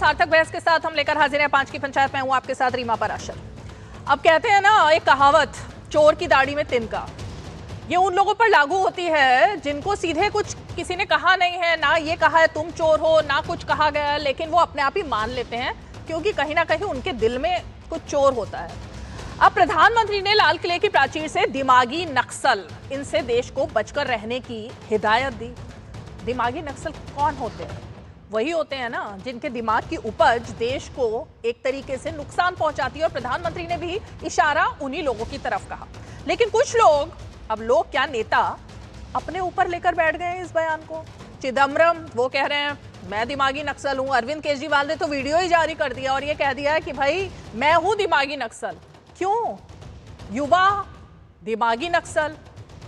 सार्थक बहस के साथ हम लेकर हाजिर हैं 5 की पंचायत में। हूं आपके साथ रीमा पराशर। अब कहते हैं ना एक कहावत, चोर की दाढ़ी में तिनका। ये उन लोगों पर लागू होती है जिनको सीधे कुछ किसी ने कहा नहीं है, ना ये कहा है तुम चोर हो, ना कुछ कहा गया है, लेकिन वो अपने आप ही मान लेते हैं क्योंकि कहीं ना कहीं उनके दिल में कुछ चोर होता है। अब प्रधानमंत्री ने लाल किले की प्राचीर से दिमागी नक्सल, इनसे देश को बचकर रहने की हिदायत दी। दिमागी नक्सल कौन होते हैं? वही होते हैं ना जिनके दिमाग की उपज देश को एक तरीके से नुकसान पहुंचाती है, और प्रधानमंत्री ने भी इशारा उन्हीं लोगों की तरफ कहा। लेकिन कुछ लोग, अब लोग क्या नेता, अपने ऊपर लेकर बैठ गए हैं इस बयान को। चिदम्बरम वो कह रहे हैं मैं दिमागी नक्सल हूं। अरविंद केजरीवाल ने तो वीडियो ही जारी कर दिया और ये कह दिया कि भाई मैं हूं दिमागी नक्सल। क्यों? युवा दिमागी नक्सल?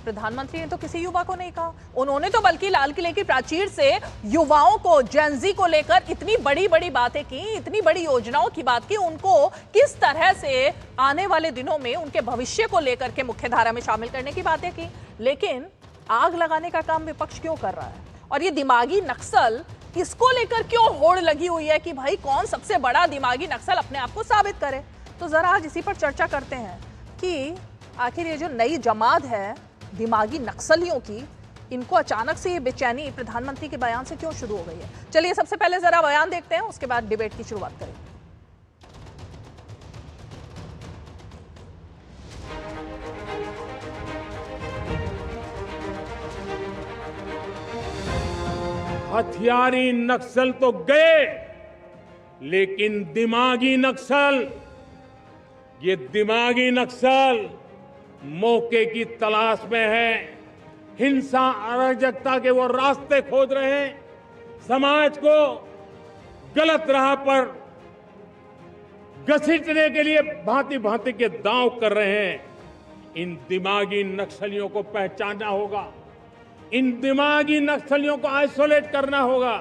प्रधानमंत्री ने तो किसी युवा को नहीं कहा। उन्होंने तो बल्कि लाल किले की प्राचीर से युवाओं को, जेनजी को लेकर इतनी बड़ी बड़ी बातें की, इतनी बड़ी योजनाओं की बात की, उनको किस तरह से आने वाले दिनों में उनके भविष्य को लेकर के मुख्य धारा में शामिल करने की बातें की। लेकिन आग लगाने का काम विपक्ष क्यों कर रहा है? और ये दिमागी नक्सल, इसको लेकर क्यों होड़ लगी हुई है कि भाई कौन सबसे बड़ा दिमागी नक्सल अपने आप को साबित करे? तो जरा आज इसी पर चर्चा करते हैं कि आखिर ये जो नई जमात है दिमागी नक्सलियों की, इनको अचानक से ये बेचैनी प्रधानमंत्री के बयान से क्यों शुरू हो गई है। चलिए सबसे पहले जरा बयान देखते हैं, उसके बाद डिबेट की शुरुआत करें। हथियारी नक्सल तो गए, लेकिन दिमागी नक्सल, ये दिमागी नक्सल मौके की तलाश में है। हिंसा, अराजकता के वो रास्ते खोज रहे हैं, समाज को गलत राह पर घसीटने के लिए भांति भांति के दांव कर रहे हैं। इन दिमागी नक्सलियों को पहचानना होगा, इन दिमागी नक्सलियों को आइसोलेट करना होगा।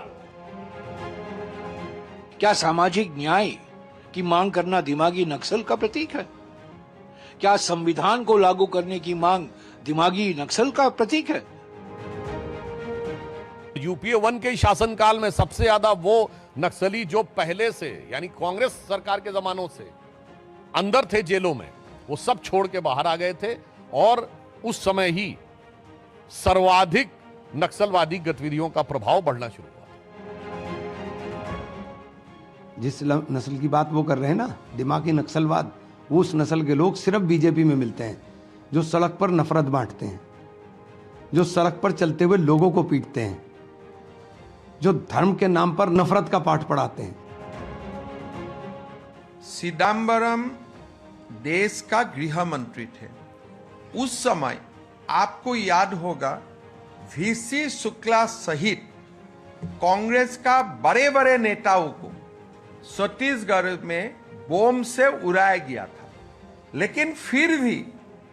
क्या सामाजिक न्याय की मांग करना दिमागी नक्सल का प्रतीक है? क्या संविधान को लागू करने की मांग दिमागी नक्सल का प्रतीक है? यूपीए 1 के शासनकाल में सबसे ज्यादा वो नक्सली जो पहले से, यानी कांग्रेस सरकार के जमानों से अंदर थे जेलों में, वो सब छोड़ के बाहर आ गए थे और उस समय ही सर्वाधिक नक्सलवादी गतिविधियों का प्रभाव बढ़ना शुरू हुआ। जिस नस्ल की बात वो कर रहे हैं ना, दिमागी नक्सलवाद, वो उस नस्ल के लोग सिर्फ बीजेपी में मिलते हैं जो सड़क पर नफरत बांटते हैं, जो सड़क पर चलते हुए लोगों को पीटते हैं, जो धर्म के नाम पर नफरत का पाठ पढ़ाते हैं। चिदम्बरम देश का गृह मंत्री थे। उस समय आपको याद होगा वीसी शुक्ला सहित कांग्रेस का बड़े बड़े नेताओं को छत्तीसगढ़ में बम से उड़ाया गया था, लेकिन फिर भी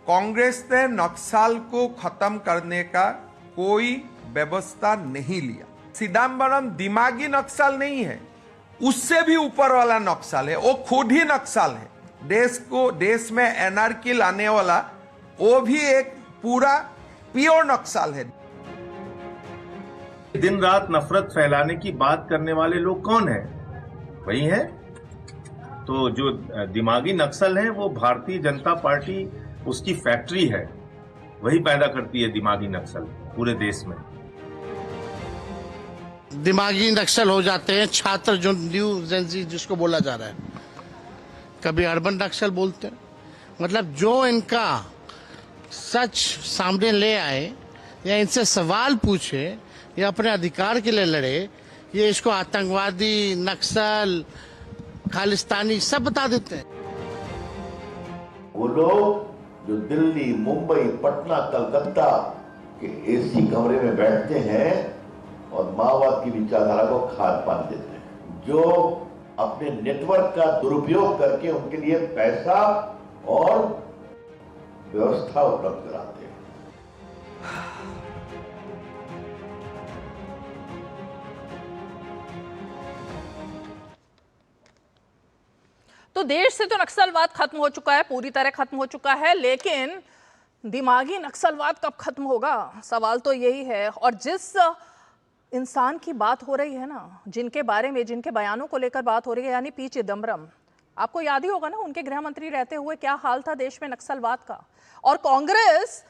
कांग्रेस ने नक्सल को खत्म करने का कोई व्यवस्था नहीं लिया। चिदम्बरम दिमागी नक्सल नहीं है, उससे भी ऊपर वाला नक्सल है, वो खुद ही नक्सल है। देश में एनार्की लाने वाला वो भी एक पूरा प्योर नक्सल है। दिन रात नफरत फैलाने की बात करने वाले लोग कौन है? वही है। तो जो दिमागी नक्सल है वो भारतीय जनता पार्टी उसकी फैक्ट्री है, वही पैदा करती है दिमागी नक्सल पूरे देश में। दिमागी नक्सल हो जाते हैं छात्र, जो न्यू जेनजी जिसको बोला जा रहा है, कभी अर्बन नक्सल बोलते हैं। मतलब जो इनका सच सामने ले आए या इनसे सवाल पूछे या अपने अधिकार के लिए लड़े, ये इसको आतंकवादी, नक्सल, खालिस्तानी सब बता देते हैं। वो लोग जो दिल्ली, मुंबई, पटना, कलकत्ता के एसी कमरे में बैठते हैं और माओवाद की विचारधारा को खाद पान देते हैं, जो अपने नेटवर्क का दुरुपयोग करके उनके लिए पैसा और व्यवस्था उपलब्ध कराते हैं। तो देश से तो नक्सलवाद खत्म हो चुका है, पूरी तरह खत्म हो चुका है, लेकिन दिमागी नक्सलवाद कब खत्म होगा, सवाल तो यही है। और जिस इंसान की बात हो रही है ना, जिनके बारे में, जिनके बयानों को लेकर बात हो रही है, यानी पी चिदम्बरम, आपको याद ही होगा ना उनके गृह मंत्री रहते हुए क्या हाल था देश में नक्सलवाद का। और कांग्रेस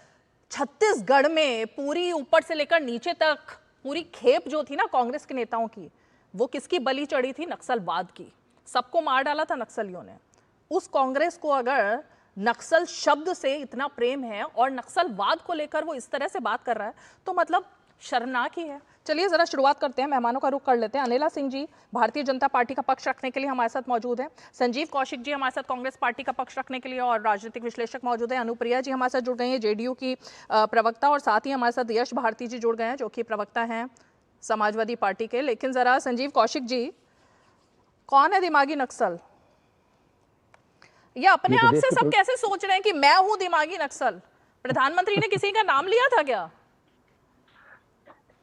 छत्तीसगढ़ में पूरी ऊपर से लेकर नीचे तक पूरी खेप जो थी ना कांग्रेस के नेताओं की, वो किसकी बलि चढ़ी थी? नक्सलवाद की। सबको मार डाला था नक्सलियों ने। उस कांग्रेस को अगर नक्सल शब्द से इतना प्रेम है और नक्सलवाद को लेकर वो इस तरह से बात कर रहा है, तो मतलब शर्मनाक ही है। चलिए जरा शुरुआत करते हैं, मेहमानों का रुख कर लेते हैं। अनिला सिंह जी भारतीय जनता पार्टी का पक्ष रखने के लिए हमारे साथ मौजूद हैं। संजीव कौशिक जी हमारे साथ कांग्रेस पार्टी का पक्ष रखने के लिए और राजनीतिक विश्लेषक मौजूद हैं। अनुप्रिया जी हमारे साथ जुड़ गए हैं, जेडीयू की प्रवक्ता, और साथ ही हमारे साथ यश भारती जी जुड़ गए हैं जो कि प्रवक्ता हैं समाजवादी पार्टी के। लेकिन जरा संजीव कौशिक जी, कौन है दिमागी नक्सल? ये अपने आप से सब कैसे सोच रहे हैं कि मैं हूं दिमागी नक्सल? प्रधानमंत्री ने किसी का नाम लिया था क्या?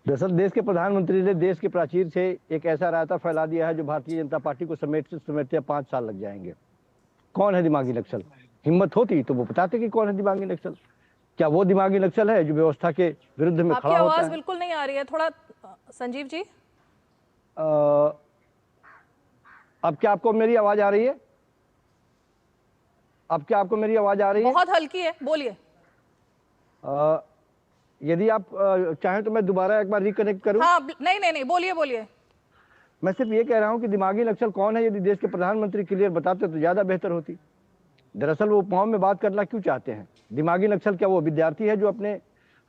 दरअसल देश के प्रधानमंत्री ने देश के प्राचीर से एक ऐसा रायता फैला दिया है जो भारतीय जनता पार्टी को समेटते 5 साल लग जाएंगे। कौन है दिमागी नक्सल? हिम्मत होती तो वो बताते कि कौन है दिमागी नक्सल। क्या वो दिमागी नक्सल है जो व्यवस्था के विरुद्ध में खड़ा होता है? आपकी आवाज बिल्कुल नहीं आ रही है, थोड़ा संजीव जी। अब क्या आपको मेरी आवाज आ रही है? अब क्या आपको मेरी आवाज आ रही है? बहुत हल्की है, बोलिए। यदि आप चाहें तो मैं दोबारा एक बार रिकनेक्ट करूं। हाँ, नहीं, बोलिए बोलिए। मैं सिर्फ ये कह रहा हूं कि दिमागी नक्सल कौन है, यदि देश के प्रधानमंत्री क्लियर बताते तो ज्यादा बेहतर होती। दरअसल वो उपमाओं में बात करना क्यों चाहते हैं? दिमागी नक्सल क्या वो विद्यार्थी है जो अपने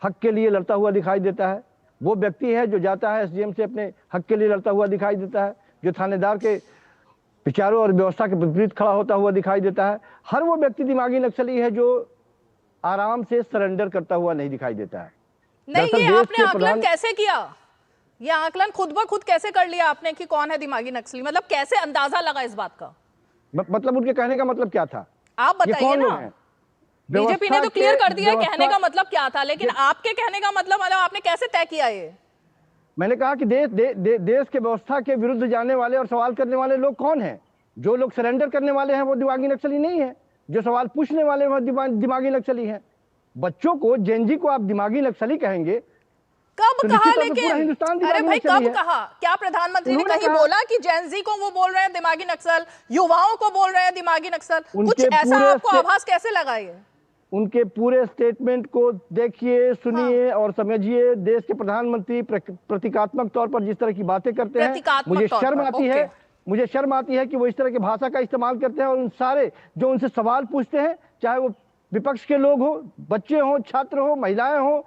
हक के लिए लड़ता हुआ दिखाई देता है? वो व्यक्ति है जो जाता है एसडीएम से अपने हक के लिए लड़ता हुआ दिखाई देता है, जो थानेदार के विचारों और व्यवस्था के विपरीत खड़ा होता हुआ दिखाई देता है? हर वो व्यक्ति दिमागी नक्सली है जो आराम से सरेंडर करता हुआ नहीं दिखाई देता है। नहीं, ये आपने आकलन कैसे किया? ये आकलन खुद ब खुद कैसे कर लिया आपने कि कौन है दिमागी नक्सली? मतलब कैसे अंदाजा लगा इस बात का? मतलब उनके कहने का मतलब क्या था? आप बताइए ना। बीजेपी ने तो क्लियर कर दिया कहने का मतलब क्या था, लेकिन आपके कहने का मतलब आपने कैसे तय किया ये? मैंने कहा कि देश के व्यवस्था के विरुद्ध जाने वाले और सवाल करने वाले लोग कौन हैं? जो लोग सरेंडर करने वाले हैं वो दिमागी नक्सली नहीं है, जो सवाल पूछने वाले वो दिमागी नक्सली हैं। बच्चों को, जेनजी को आप दिमागी नक्सली कहेंगे? कब तो कहा? लेकिन अरे भाई कब कहा? क्या प्रधानमंत्री ने कहीं बोला कि जेनजी को वो बोल रहे हैं दिमागी नक्सल, युवाओं को बोल रहे हैं दिमागी नक्सल? कुछ ऐसा आपको आभास कैसे लगा? ये उनके पूरे स्टेटमेंट को देखिए, सुनिए और समझिए। देश के प्रधानमंत्री प्रतीकात्मक तौर पर जिस तरह की बातें करते हैं, मुझे शर्म आती है कि वो इस तरह की भाषा का इस्तेमाल करते हैं। और उन सारे जो उनसे सवाल पूछते हैं, चाहे वो विपक्ष के लोग हो, बच्चे हो, छात्र हो, महिलाएं हो,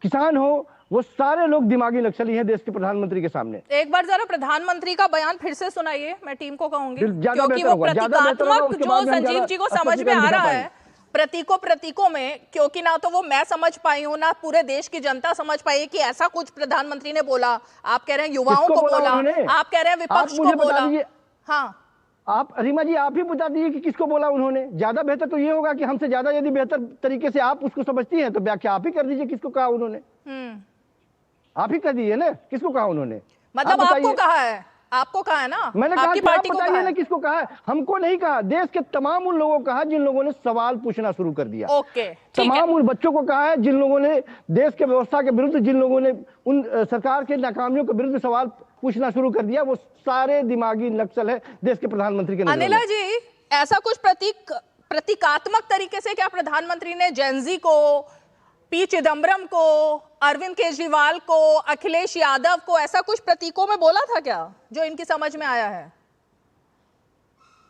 किसान हो, वो सारे लोग दिमागी नक्सली हैं देश के प्रधानमंत्री के सामने। एक बार जरा प्रधानमंत्री का बयान फिर से सुनाइए, मैं टीम को कहूंगी, क्योंकि वो प्रतीकात्मक जो संजीव जी को समझ में आ रहा है, प्रतीकों में, क्योंकि ना तो वो मैं समझ पाई हूँ, ना पूरे देश की जनता समझ पाई कि ऐसा कुछ प्रधानमंत्री ने बोला। आप कह रहे हैं युवाओं को बोला, आप कह रहे हैं विपक्ष को बोला। हाँ, आप रीमा जी आप ही बता दीजिए कि किसको बोला उन्होंने। ज्यादा बेहतर तो ये होगा कि हमसे ज्यादा यदि बेहतर तरीके से आप उसको समझती हैं तो व्याख्या आप ही कर दीजिए किसको कहा उन्होंने। आप ही कर दीजिए ना किसको कहा उन्होंने। मतलब आपको कहा है? आपको कहा है ना? मैंने कहा कि आप बताइए ना किसको कहा है। हमको नहीं कहा, देश के तमाम उन लोगों को कहा जिन लोगों ने सवाल पूछना शुरू कर दिया। ओके, तमाम उन बच्चों को कहा है जिन लोगों ने देश के व्यवस्था के विरुद्ध, जिन लोगों ने उन सरकार के नाकामियों के विरुद्ध सवाल पूछना शुरू कर दिया, वो सारे दिमागी नक्सल है देश के प्रधानमंत्री के। अनिला जी, ऐसा कुछ प्रतीकात्मक तरीके से क्या प्रधानमंत्री ने जेनजी को, पी चिदम्बरम को, अरविंद केजरीवाल को, अखिलेश यादव को, ऐसा कुछ प्रतीकों में बोला था क्या जो इनकी समझ में आया है?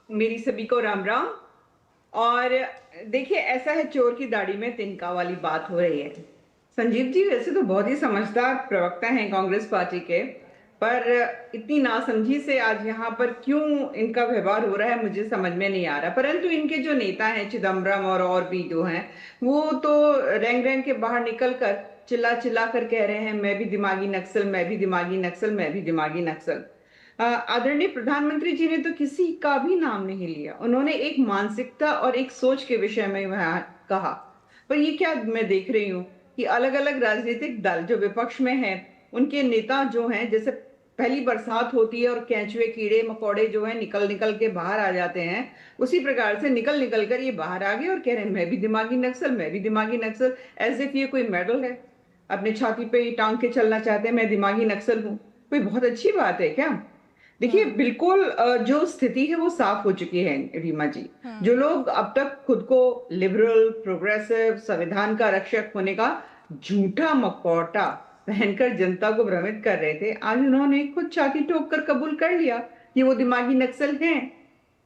मेरी सभी को राम राम। और देखिए, ऐसा है, चोर की दाढ़ी में तिनका वाली बात हो रही है। संजीव जी वैसे तो बहुत ही समझदार प्रवक्ता हैं कांग्रेस पार्टी के, पर इतनी नासमझी से आज यहाँ पर क्यों इनका व्यवहार हो रहा है मुझे समझ में नहीं आ रहा। परंतु इनके जो नेता हैं चिदम्बरम और भी जो हैं, वो तो रैंक के बाहर निकलकर चिल्ला कर कह रहे हैं मैं भी दिमागी नक्सल, मैं भी दिमागी नक्सल, मैं भी दिमागी नक्सल। आदरणीय प्रधानमंत्री जी ने तो किसी का भी नाम नहीं लिया। उन्होंने एक मानसिकता और एक सोच के विषय में वहाँ कहा। पर ये क्या मैं देख रही हूँ कि अलग अलग राजनीतिक दल जो विपक्ष में है, उनके नेता जो हैं, जैसे पहली बरसात होती है और केंचुए, कीड़े मकोड़े जो है निकल के बाहर आ जाते हैं, उसी प्रकार से निकल कर ये बाहर आ गए और कह रहे हैं मैं भी दिमागी नक्सल, मैं भी दिमागी नक्सल, एज इफ ये कोई मेडल है। अपने छाती पे टांग के चलना चाहते हैं, मैं दिमागी नक्सल हूँ, कोई बहुत अच्छी बात है क्या? देखिए, बिल्कुल जो स्थिति है वो साफ हो चुकी है रीमा जी। जो लोग अब तक खुद को लिबरल, प्रोग्रेसिव, संविधान का रक्षक होने का झूठा मकौटा पहनकर जनता को भ्रमित कर रहे थे, आज उन्होंने खुद छाती ठोक कर कबूल कर लिया कि वो दिमागी नक्सल हैं।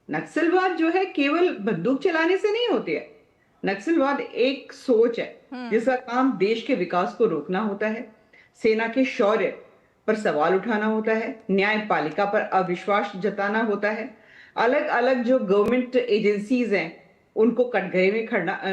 नक्सलवाद जो है केवल बंदूक चलाने से नहीं होती है। नक्सलवाद एक सोच है जिसका काम देश के विकास को रोकना होता है, सेना के शौर्य पर सवाल उठाना होता है, न्यायपालिका पर अविश्वास जताना होता है, अलग अलग जो गवर्नमेंट एजेंसीज हैं उनको कटघरे में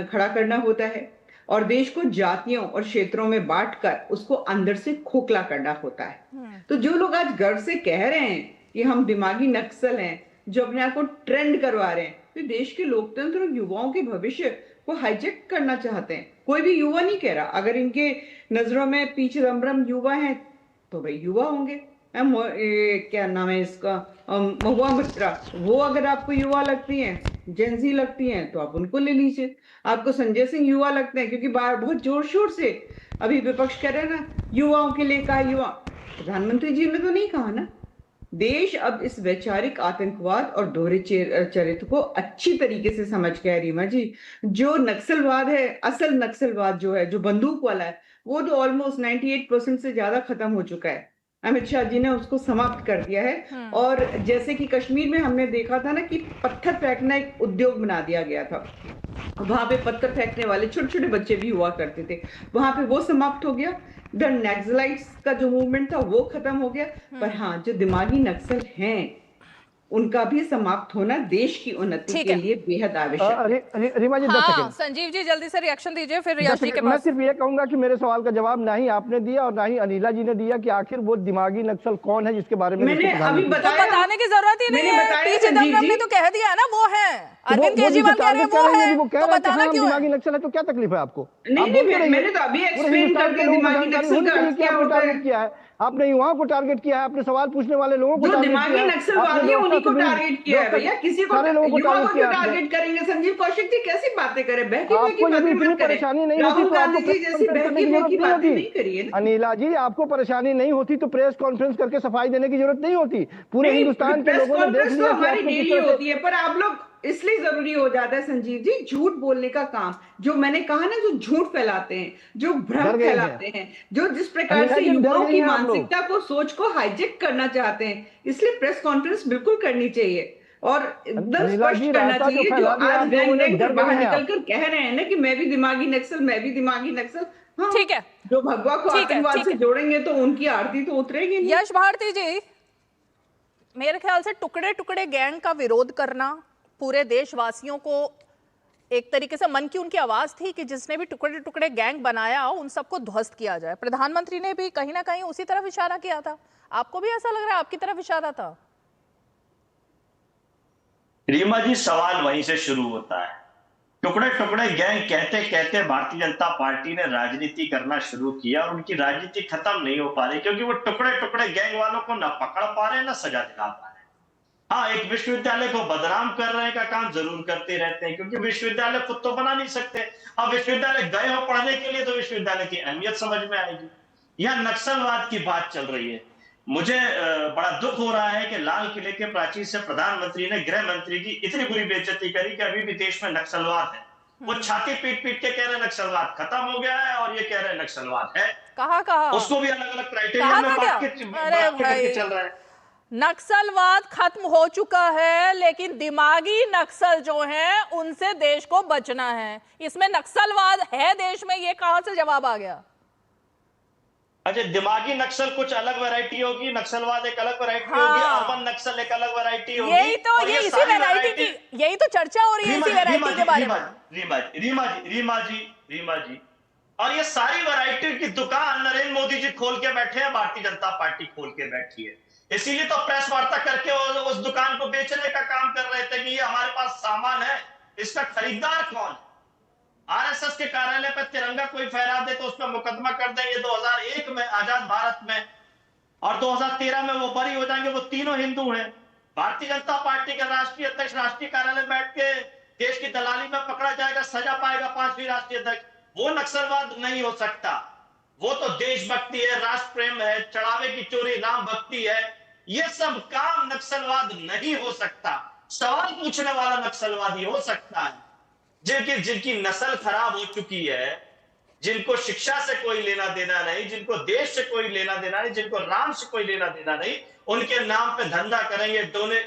खड़ा करना होता है, और देश को जातियों और क्षेत्रों में बांटकर उसको अंदर से खोखला करना होता है। तो जो लोग आज गर्व से कह रहे हैं कि हम दिमागी नक्सल हैं, जो अपने आप को ट्रेंड करवा रहे हैं, तो देश के लोकतंत्र और युवाओं के भविष्य को हाईजेक करना चाहते हैं। कोई भी युवा नहीं कह रहा, अगर इनके नजरों में पी चिदम्बरम युवा हैं तो भाई युवा होंगे। क्या नाम है इसका, महुआ मित्रा, वो अगर आपको युवा लगती हैं, जेंजी लगती हैं, तो आप उनको ले लीजिए। आपको संजय सिंह युवा लगते हैं क्योंकि बाहर बहुत जोर शोर से अभी विपक्ष कह रहे हैं ना, युवाओं के लिए कहा युवा, प्रधानमंत्री जी ने तो नहीं कहा ना। देश अब इस वैचारिक आतंकवाद और दोहरे चरित्र को अच्छी तरीके से समझ गया है रीमा जी। जो नक्सलवाद है, असल नक्सलवाद जो है, जो बंदूक वाला है, वो तो ऑलमोस्ट 98% से ज्यादा खत्म हो चुका है। अमित शाह जी ने उसको समाप्त कर दिया है। और जैसे कि कश्मीर में हमने देखा था ना कि पत्थर फेंकना एक उद्योग बना दिया गया था, वहां पे पत्थर फेंकने वाले छोटे छोटे बच्चे भी हुआ करते थे, वहां पे वो समाप्त हो गया। द नक्सलाइट्स का जो मूवमेंट था वो खत्म हो गया। पर हाँ, जो दिमागी नक्सल हैं उनका भी समाप्त होना देश की उन्नति के लिए बेहद आवश्यक है। रीमा जी, 10 सेकंड। संजीव जी जल्दी से रिएक्शन दीजिए, फिर यश जी के मैं पास। सिर्फ ये कहूंगा कि मेरे सवाल का जवाब ना ही आपने दिया और ना ही अनिला जी ने दिया कि आखिर वो दिमागी नक्सल कौन है जिसके बारे में मैंने अभी बताया। बताने की जरूरत ही नहीं है, पी चिदम्बरम ने तो कह दिया ना वो है, अरविंद केजरीवाल कह रहे हैं वो है, तो बताना क्यों है? दिमागी नक्सल है तो क्या तकलीफ है आपको? नहीं, मैंने तो अभी एक्सप्लेन कर दिया दिमागी नक्सल का क्या होता है। आपने युवाओं को टारगेट किया है, आपने सवाल पूछने वाले लोगों को जो दिमागी नक्सलवादी है उन्हीं को टारगेट किया है भैया, किसी को युवा को क्यों टारगेट करेंगे? संजीव कौशिक जी कैसी बातें करें, परेशानी नहीं होती तो अनिला जी, आपको परेशानी नहीं होती तो प्रेस कॉन्फ्रेंस करके सफाई देने की जरूरत नहीं होती। पूरे हिंदुस्तान के लोगों ने देख लिया हमारी डेली होती है, पर आप लोग इसलिए जरूरी हो जाता है संजीव जी झूठ बोलने का काम। जो मैंने कहा ना, जो झूठ फैलाते हैं, जो भ्रम फैलाते हैं, जो जिस प्रकार से युवाओं की मानसिकता को, सोच को हाईजेक करना चाहते हैं, इसलिए प्रेस कॉन्फ्रेंस बिल्कुल करनी चाहिए और एकदम स्पष्ट करना चाहिए। जो आज बाहर निकलकर कह रहे हैं ना कि मैं भी दिमागी नक्सल, मैं भी दिमागी नक्सल, हाँ, ठीक है, जो भगवा को आतंकवाद से जोड़ेंगे तो उनकी आरती तो उतरेगी नहीं। यश भारती जी, मेरे ख्याल से टुकड़े टुकड़े गैंग का विरोध करना पूरे देशवासियों को एक तरीके से मन की उनकी आवाज थी कि जिसने भी टुकड़े टुकड़े गैंग बनाया उन सबको ध्वस्त किया जाए। प्रधानमंत्री ने भी कहीं ना कहीं उसी तरफ इशारा किया था। आपको भी ऐसा लग रहा है आपकी तरफ इशारा था? रीमा जी, सवाल वहीं से शुरू होता है। टुकड़े टुकड़े गैंग कहते कहते भारतीय जनता पार्टी ने राजनीति करना शुरू किया और उनकी राजनीति खत्म नहीं हो पा रही क्योंकि वो टुकड़े टुकड़े गैंग वालों को न पकड़ पा रहे न सजा दिला पा रहे। हाँ, एक विश्वविद्यालय को बदनाम करने का काम जरूर करते रहते हैं क्योंकि विश्वविद्यालय खुद तो बना नहीं सकते। अब विश्वविद्यालय गए हो पढ़ने के लिए तो विश्वविद्यालय की अहमियत समझ में आएगी। यह नक्सलवाद की बात चल रही है। मुझे बड़ा दुख हो रहा है कि लाल किले के प्राचीर से प्रधानमंत्री ने गृह मंत्री की इतनी बुरी बेइज्जती करी कि अभी भी देश में नक्सलवाद है। वो छाती पीट पीट के कह रहे हैं नक्सलवाद खत्म हो गया है और ये कह रहे हैं नक्सलवाद है। कहा उसको भी अलग अलग क्राइटेरिया में बांट के चल रहा है। नक्सलवाद खत्म हो चुका है, लेकिन दिमागी नक्सल जो हैं उनसे देश को बचना है। इसमें नक्सलवाद है देश में, ये कहां से जवाब आ गया? अच्छा, दिमागी नक्सल कुछ अलग वैरायटी होगी, नक्सलवाद एक अलग वैरायटी होगी, अर्बन नक्सल एक अलग वैरायटी होगी। यही तो इसी वैरायटी की यही तो चर्चा हो रही है इसी वैरायटी के बारे में। रीमा जी, और ये सारी वैरायटी की दुकान नरेंद्र मोदी जी खोल के बैठे हैं, भारतीय जनता पार्टी खोल के बैठी है। इसीलिए तो प्रेस वार्ता करके उस दुकान को बेचने का काम कर रहे थे कि ये हमारे पास सामान है, इसका खरीदार कौन है? आरएसएस के कार्यालय पर तिरंगा कोई फहरा दे तो उस पर मुकदमा कर देंगे 2001 में आजाद भारत में, और 2013 में वो बरी हो जाएंगे। वो तीनों हिंदू हैं। भारतीय जनता पार्टी के राष्ट्रीय अध्यक्ष राष्ट्रीय कार्यालय बैठ के देश की दलाली में पकड़ा जाएगा, सजा पाएगा 5वीं राष्ट्रीय अध्यक्ष। वो नक्सलवाद नहीं हो सकता। वो तो देशभक्ति है, राष्ट्र प्रेम है, चढ़ावे की चोरी राम भक्ति है। ये सब काम नक्सलवाद नहीं हो सकता। सवाल पूछने वाला नक्सलवादी हो सकता है जिनकी नस्ल खराब हो चुकी है, जिनको शिक्षा से कोई लेना देना नहीं, जिनको देश से कोई लेना देना नहीं, जिनको राम से कोई लेना देना नहीं, उनके नाम पे धंधा करेंगे।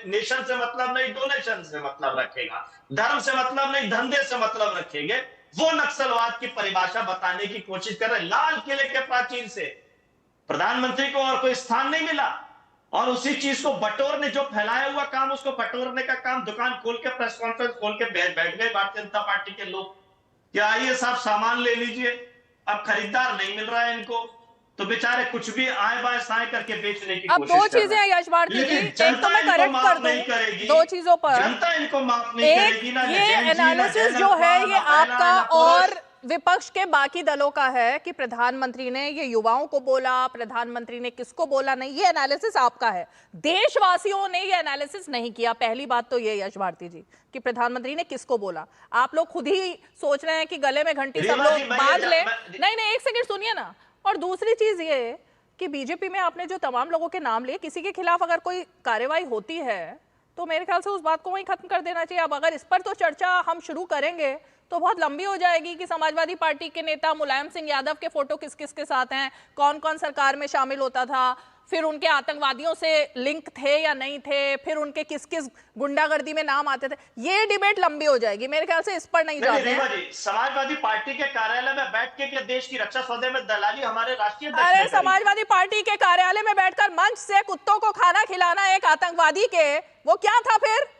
नेशन से मतलब नहीं, डोनेशन से मतलब रखेगा, धर्म से मतलब नहीं, धंधे से मतलब रखेंगे। वो नक्सलवाद की परिभाषा बताने की कोशिश कर रहे। लाल किले के प्राचीर से प्रधानमंत्री को और कोई स्थान नहीं मिला, और उसी चीज को बटोरने, जो फैलाया हुआ काम, उसको बटोरने का काम, दुकान खोल के, प्रेस कॉन्फ्रेंस खोल के बैठ गए भारतीय जनता पार्टी के लोग। क्या आइए साहब सामान ले लीजिए, अब खरीदार नहीं मिल रहा है इनको, तो बेचारे कुछ भी आए बाएं साएं करके बेचने की अब कोशिश दो चीजें हैं यश भारती जी, एक तो मैं करेक्ट कर दूं दो चीजों पर। जनता इनको माफ नहीं करेगी ना। ये एनालिसिस जो है ये आपका और विपक्ष के बाकी दलों का है कि प्रधानमंत्री ने ये युवाओं को बोला, प्रधानमंत्री ने किसको बोला नहीं, ये एनालिसिस आपका है। देशवासियों ने ये एनालिसिस नहीं किया। पहली बात तो ये यश भारती जी कि प्रधानमंत्री ने किसको बोला। आप लोग खुद ही सोच रहे हैं कि गले में घंटी सब लोग बांध ले। नहीं, एक सेकंड सुनिए ना। और दूसरी चीज ये कि बीजेपी में आपने जो तमाम लोगों के नाम लिए, किसी के खिलाफ अगर कोई कार्रवाई होती है तो मेरे ख्याल से उस बात को वहीं खत्म कर देना चाहिए। अब अगर इस पर तो चर्चा हम शुरू करेंगे तो बहुत लंबी हो जाएगी कि समाजवादी पार्टी के नेता मुलायम सिंह यादव के फोटो किस किस के साथ हैं, कौन कौन सरकार में शामिल होता था, फिर उनके आतंकवादियों से लिंक थे या नहीं थे, फिर उनके किस किस गुंडागर्दी में नाम आते थे। ये डिबेट लंबी हो जाएगी, मेरे ख्याल से इस पर नहीं जाते हैं। समाजवादी पार्टी के कार्यालय में बैठ के देश की रक्षा सौदे में दलाली हमारे राष्ट्रीय अरे समाजवादी पार्टी के कार्यालय में बैठकर मंच से कुत्तों को खाना खिलाना एक आतंकवादी के, वो क्या था फिर?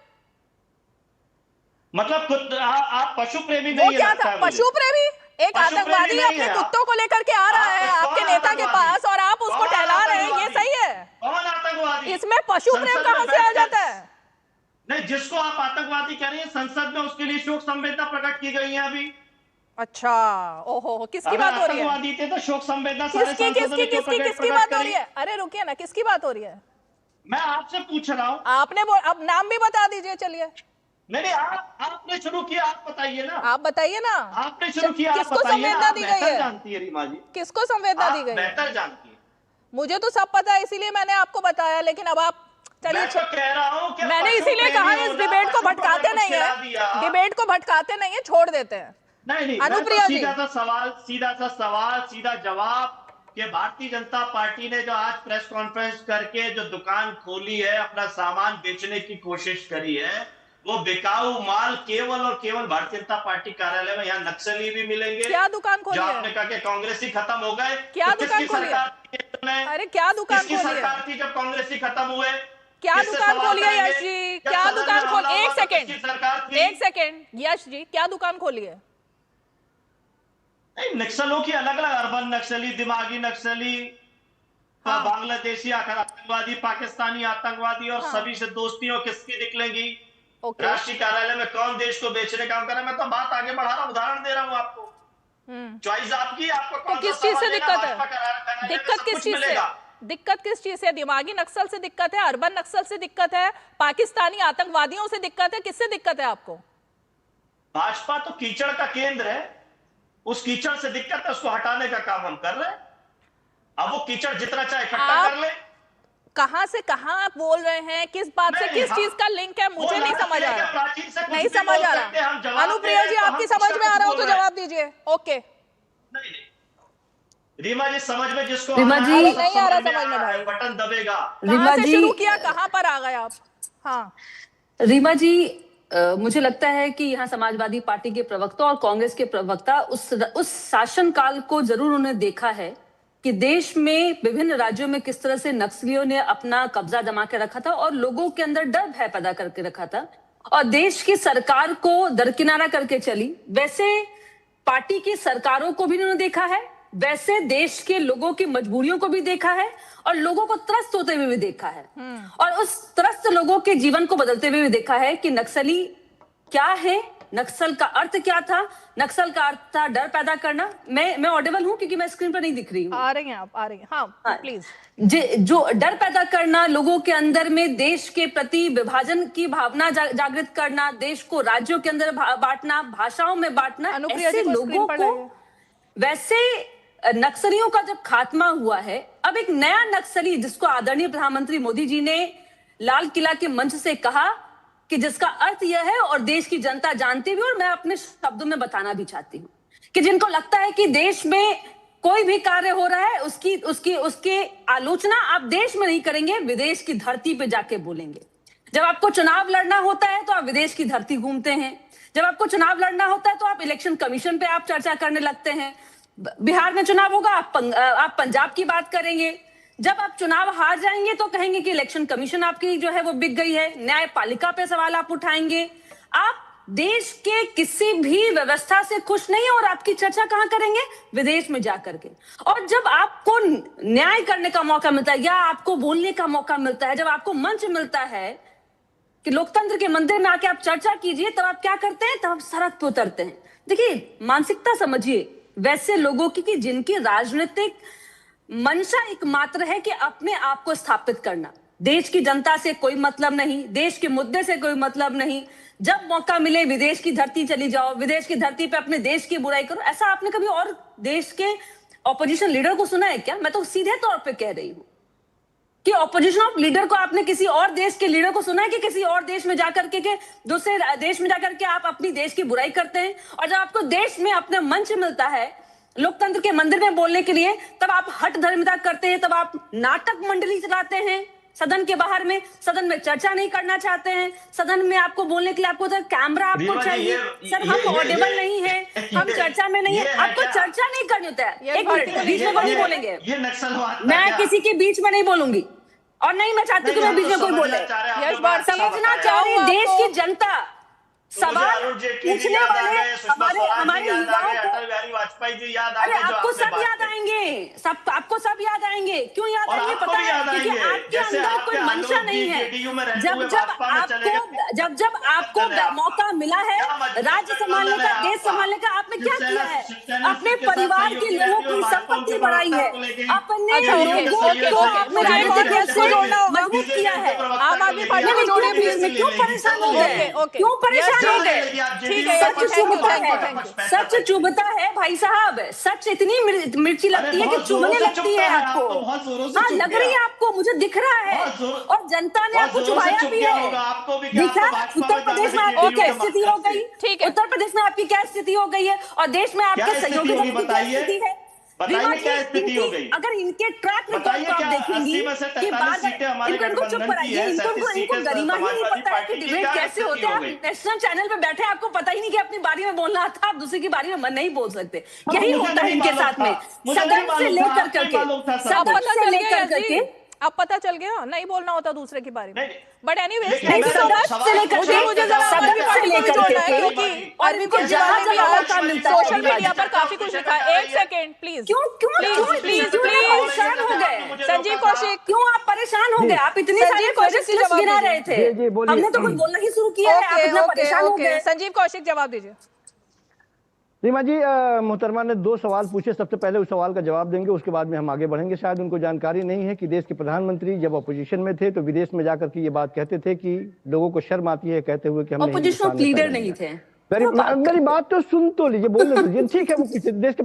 मतलब आप पशु प्रेमी नहीं, वो क्या था? पशु प्रेमी? एक आतंकवादी अपने कुत्तों को लेकर के आ रहा है आपके नेता के पास और आप उसको टहला रहे हैं, ये सही है? कौन आतंकवादी? इसमें पशु प्रेम कहां से आ जाता है? नहीं, जिसको आप आतंकवादी कह रही हैं, संसद में उसके लिए शोक संवेदना प्रकट की गई है अभी। अच्छा, ओहो, किसकी बात हो रही है? आतंकवादी थे तो शोक संवेदना किसकी बात हो रही है? अरे रुकिए ना, किसकी बात हो रही है? मैं आपसे पूछ रहा हूँ। आपने अब नाम भी बता दीजिए। चलिए, नहीं, आपने शुरू किया, आप बताइए ना। आप बताइए ना, आपने शुरू किया, किसको संवेदना दी गई है? जानती है रीमा जी, किसको संवेदना दी गई? बेहतर जानती है। मुझे तो सब पता है, इसीलिए मैंने आपको बताया। लेकिन अब आप चलिए, तो कह रहा हूं कि मैंने इसीलिए कहा इस डिबेट को भटकाते नहीं है, डिबेट को भटकाते नहीं है, छोड़ देते हैं। नहीं, अनुप्रिया जी, सीधा सा सवाल सीधा जवाब कि भारतीय जनता पार्टी ने जो आज प्रेस कॉन्फ्रेंस करके जो दुकान खोली है, अपना सामान बेचने की कोशिश करी है, वो बिकाऊ माल केवल और केवल भारतीय जनता पार्टी कार्यालय में। यहाँ नक्सली भी मिलेंगे। क्या दुकान खोली है? आपने कहा कि कांग्रेसी खत्म हो गए, क्या दुकान खोली है? अरे क्या दुकान खोली है? सरकार थी जब कांग्रेसी खत्म हुए, क्या दुकान खोली है यश जी? क्या दुकान खोली? एक सेकेंड यश जी, क्या दुकान खोली है? नहीं, नक्सलों की अलग अलग, अर्बन नक्सली, दिमागी नक्सली, बांग्लादेशी आतंकवादी, पाकिस्तानी आतंकवादी, और सभी से दोस्तियों किसकी निकलेंगी। राष्ट्रीय कार्यालय में कौन देश को बेचने काम कर रहा है? मैं तो बात आगे बढ़ा रहा हूँ, उदाहरण दे रहा हूँ आपको। चॉइस आपकी, आपको कौन किस चीज से दिक्कत है? दिक्कत किस चीज से? दिक्कत किस चीज से? दिमागी नक्सल से दिक्कत है, अर्बन नक्सल से दिक्कत है, पाकिस्तानी आतंकवादियों से दिक्कत है, किससे दिक्कत है आपको? भाजपा तो कीचड़ का केंद्र है, उस कीचड़ से दिक्कत है, उसको हटाने का काम हम कर रहे हैं। अब वो कीचड़ जितना चाहे इकट्ठा कर ले। कहां से कहां आप बोल रहे हैं? किस बात से, किस चीज का लिंक है? मुझे नहीं समझ आ रहा, नहीं समझ आ रहा। अनुप्रिया जी, आपकी समझ में आ रहा हो तो जवाब दीजिए। ओके, रीमा जी समझ में, जिसको रीमा जी नहीं आ रहा समझ में भाई, बटन दबेगा। रीमा जी शुरू किया, कहां पर आ गए आप? हाँ रीमा जी, मुझे लगता है कि यहाँ समाजवादी पार्टी के प्रवक्ता और कांग्रेस के प्रवक्ता उस शासनकाल को जरूर उन्होंने देखा है कि देश में विभिन्न राज्यों में किस तरह से नक्सलियों ने अपना कब्जा जमा के रखा था और लोगों के अंदर डर भय पैदा करके रखा था और देश की सरकार को दरकिनारा करके चली। वैसे पार्टी की सरकारों को भी उन्होंने देखा है, वैसे देश के लोगों की मजबूरियों को भी देखा है और लोगों को त्रस्त होते हुए भी देखा है और उस त्रस्त लोगों के जीवन को बदलते हुए भी देखा है कि नक्सली क्या है, नक्सल का अर्थ क्या था। नक्सल का अर्थ था डर पैदा करना। मैं ऑडिबल हूं क्योंकि मैं स्क्रीन पर नहीं दिख रही हूं। आ रही हैं आप, आ रही हैं। हाँ प्लीज। जो डर पैदा करना, लोगों के अंदर में देश के प्रति विभाजन की भावना जागृत करना, देश को राज्यों के अंदर बांटना, भाषाओं में बांटना, ऐसे लोगों को, वैसे नक्सलियों का जब खात्मा हुआ है, अब एक नया नक्सली जिसको आदरणीय प्रधानमंत्री मोदी जी ने लाल किला के मंच से कहा कि जिसका अर्थ यह है और देश की जनता जानती हुई, और मैं अपने शब्दों में बताना भी चाहती हूँ कि जिनको लगता है कि देश में कोई भी कार्य हो रहा है उसकी आलोचना आप देश में नहीं करेंगे, विदेश की धरती पे जाके बोलेंगे। जब आपको चुनाव लड़ना होता है तो आप विदेश की धरती घूमते हैं, जब आपको चुनाव लड़ना होता है तो आप इलेक्शन कमीशन पे आप चर्चा करने लगते हैं। बिहार में चुनाव होगा, आप पंजाब की बात करेंगे। जब आप चुनाव हार जाएंगे तो कहेंगे कि इलेक्शन कमीशन आपकी जो है वो बिक गई है, न्यायपालिका पे सवाल आप उठाएंगे। आप देश के किसी भी व्यवस्था से खुश नहीं है और आपकी चर्चा कहां करेंगे? विदेश में जाकर के। और जब आपको न्याय करने का मौका मिलता है या आपको बोलने का मौका मिलता है, जब आपको मंच मिलता है कि लोकतंत्र के मंदिर में आके आप चर्चा कीजिए, तब आप क्या करते हैं? तब आप सड़क पे उतरते हैं। देखिए, मानसिकता समझिए वैसे लोगों की कि जिनकी राजनीतिक मंशा एकमात्र है कि अपने आप को स्थापित करना, देश की जनता से कोई मतलब नहीं, देश के मुद्दे से कोई मतलब नहीं। जब मौका मिले विदेश की धरती चली जाओ, विदेश की धरती पे अपने देश की बुराई करो। ऐसा आपने कभी और देश के ऑपोजिशन लीडर को सुना है क्या? मैं तो सीधे तौर पे कह रही हूं कि ऑपोजिशन ऑफ लीडर को आपने किसी और देश के लीडर को सुना है कि किसी और देश में जाकर के दूसरे देश में जाकर के आप अपनी देश की बुराई करते हैं? और जब आपको देश में अपना मंच मिलता है लोकतंत्र के मंदिर में बोलने के लिए, तब आप हठ धर्मिता करते हैं, तब आप नाटक मंडली चलाते हैं सदन के बाहर में, सदन में चर्चा नहीं करना चाहते हैं, सदन में आपको बोलने के लिए आपको तो कैमरा आपको चाहिए। सर, हम ऑडिबल नहीं है, हम चर्चा में नहीं है, आपको चर्चा नहीं करनी होता है। एक मिनट, बीच में नहीं बोलेंगे, मैं किसी के बीच में नहीं बोलूंगी और नहीं मैं चाहती कि मैं बीच में कोई बोले। समझना चाह रही देश की जनता, सवाल पूछने वाले हमारे युवाओं को, अरे आपको सब याद आएंगे, सब आपको सब याद आएंगे। क्यों याद आएंगे पता है? क्योंकि आपके अंदर कोई मंशा नहीं है। जब आपको मौका मिला है राज्य संभालने का, देश संभालने का, आपने क्या किया है? अपने परिवार के लोगों की संपत्ति बढ़ाई है, अपने लोगों को मजबूत किया है। आम आदमी पार्टी में जोड़े प्लीज। क्यों परेशान हो गए? क्यों परेशान? ठीक है, सच चुभता है, सच चुभता है भाई साहब। सच इतनी मिर्ची लगती है कि चुभने लगती है आपको। हाँ, लग रही है आपको, मुझे दिख रहा है। और जनता ने आपको चुभाया भी है। दिखा उत्तर प्रदेश में आपकी क्या स्थिति हो गई? ठीक है, उत्तर प्रदेश में आपकी क्या स्थिति हो गई है और देश में आपके सहयोगी की क्या स्थिति है? अगर इनके ट्रैक रिकॉर्ड को आप देखेंगी कि इनको चुप कराइए, इनको गरिमा ही नहीं पता है कि डिबेट कैसे होते हैं। आप नेशनल चैनल पे बैठे, आपको पता ही नहीं कि अपनी बारी में बोलना था, आप दूसरे की बारी में मन नहीं बोल सकते। यही होता है इनके साथ में, सदन से लेकर करके अब पता चल गया नहीं बोलना होता दूसरे के बारे में। बट एनीवेज, सोशल मीडिया पर काफी कुछ लिखा है। एक सेकेंड प्लीज, प्लीज परेशान हो गए। संजीव कौशिक, क्यों आप परेशान हो गए? आप इतनी सारी प्रोजेक्ट्स गिरा रहे थे, हमने तो कुछ बोलना ही शुरू किया है, आप इतना परेशान हो गए। संजीव कौशिक जवाब दीजिए। रीमा जी, मोहतरमा ने 2 सवाल पूछे। सबसे पहले उस सवाल का जवाब देंगे, उसके बाद में हम आगे बढ़ेंगे। शायद उनको जानकारी नहीं है कि देश के प्रधानमंत्री जब अपोजिशन में थे तो विदेश में जाकर के ये बात कहते थे कि लोगों को शर्म आती है कहते हुए कि हम अपोजिशन लीडर नहीं थे। मेरी बात तो सुन तो लीजिए, बोलने दीजिए। ठीक है, वो देश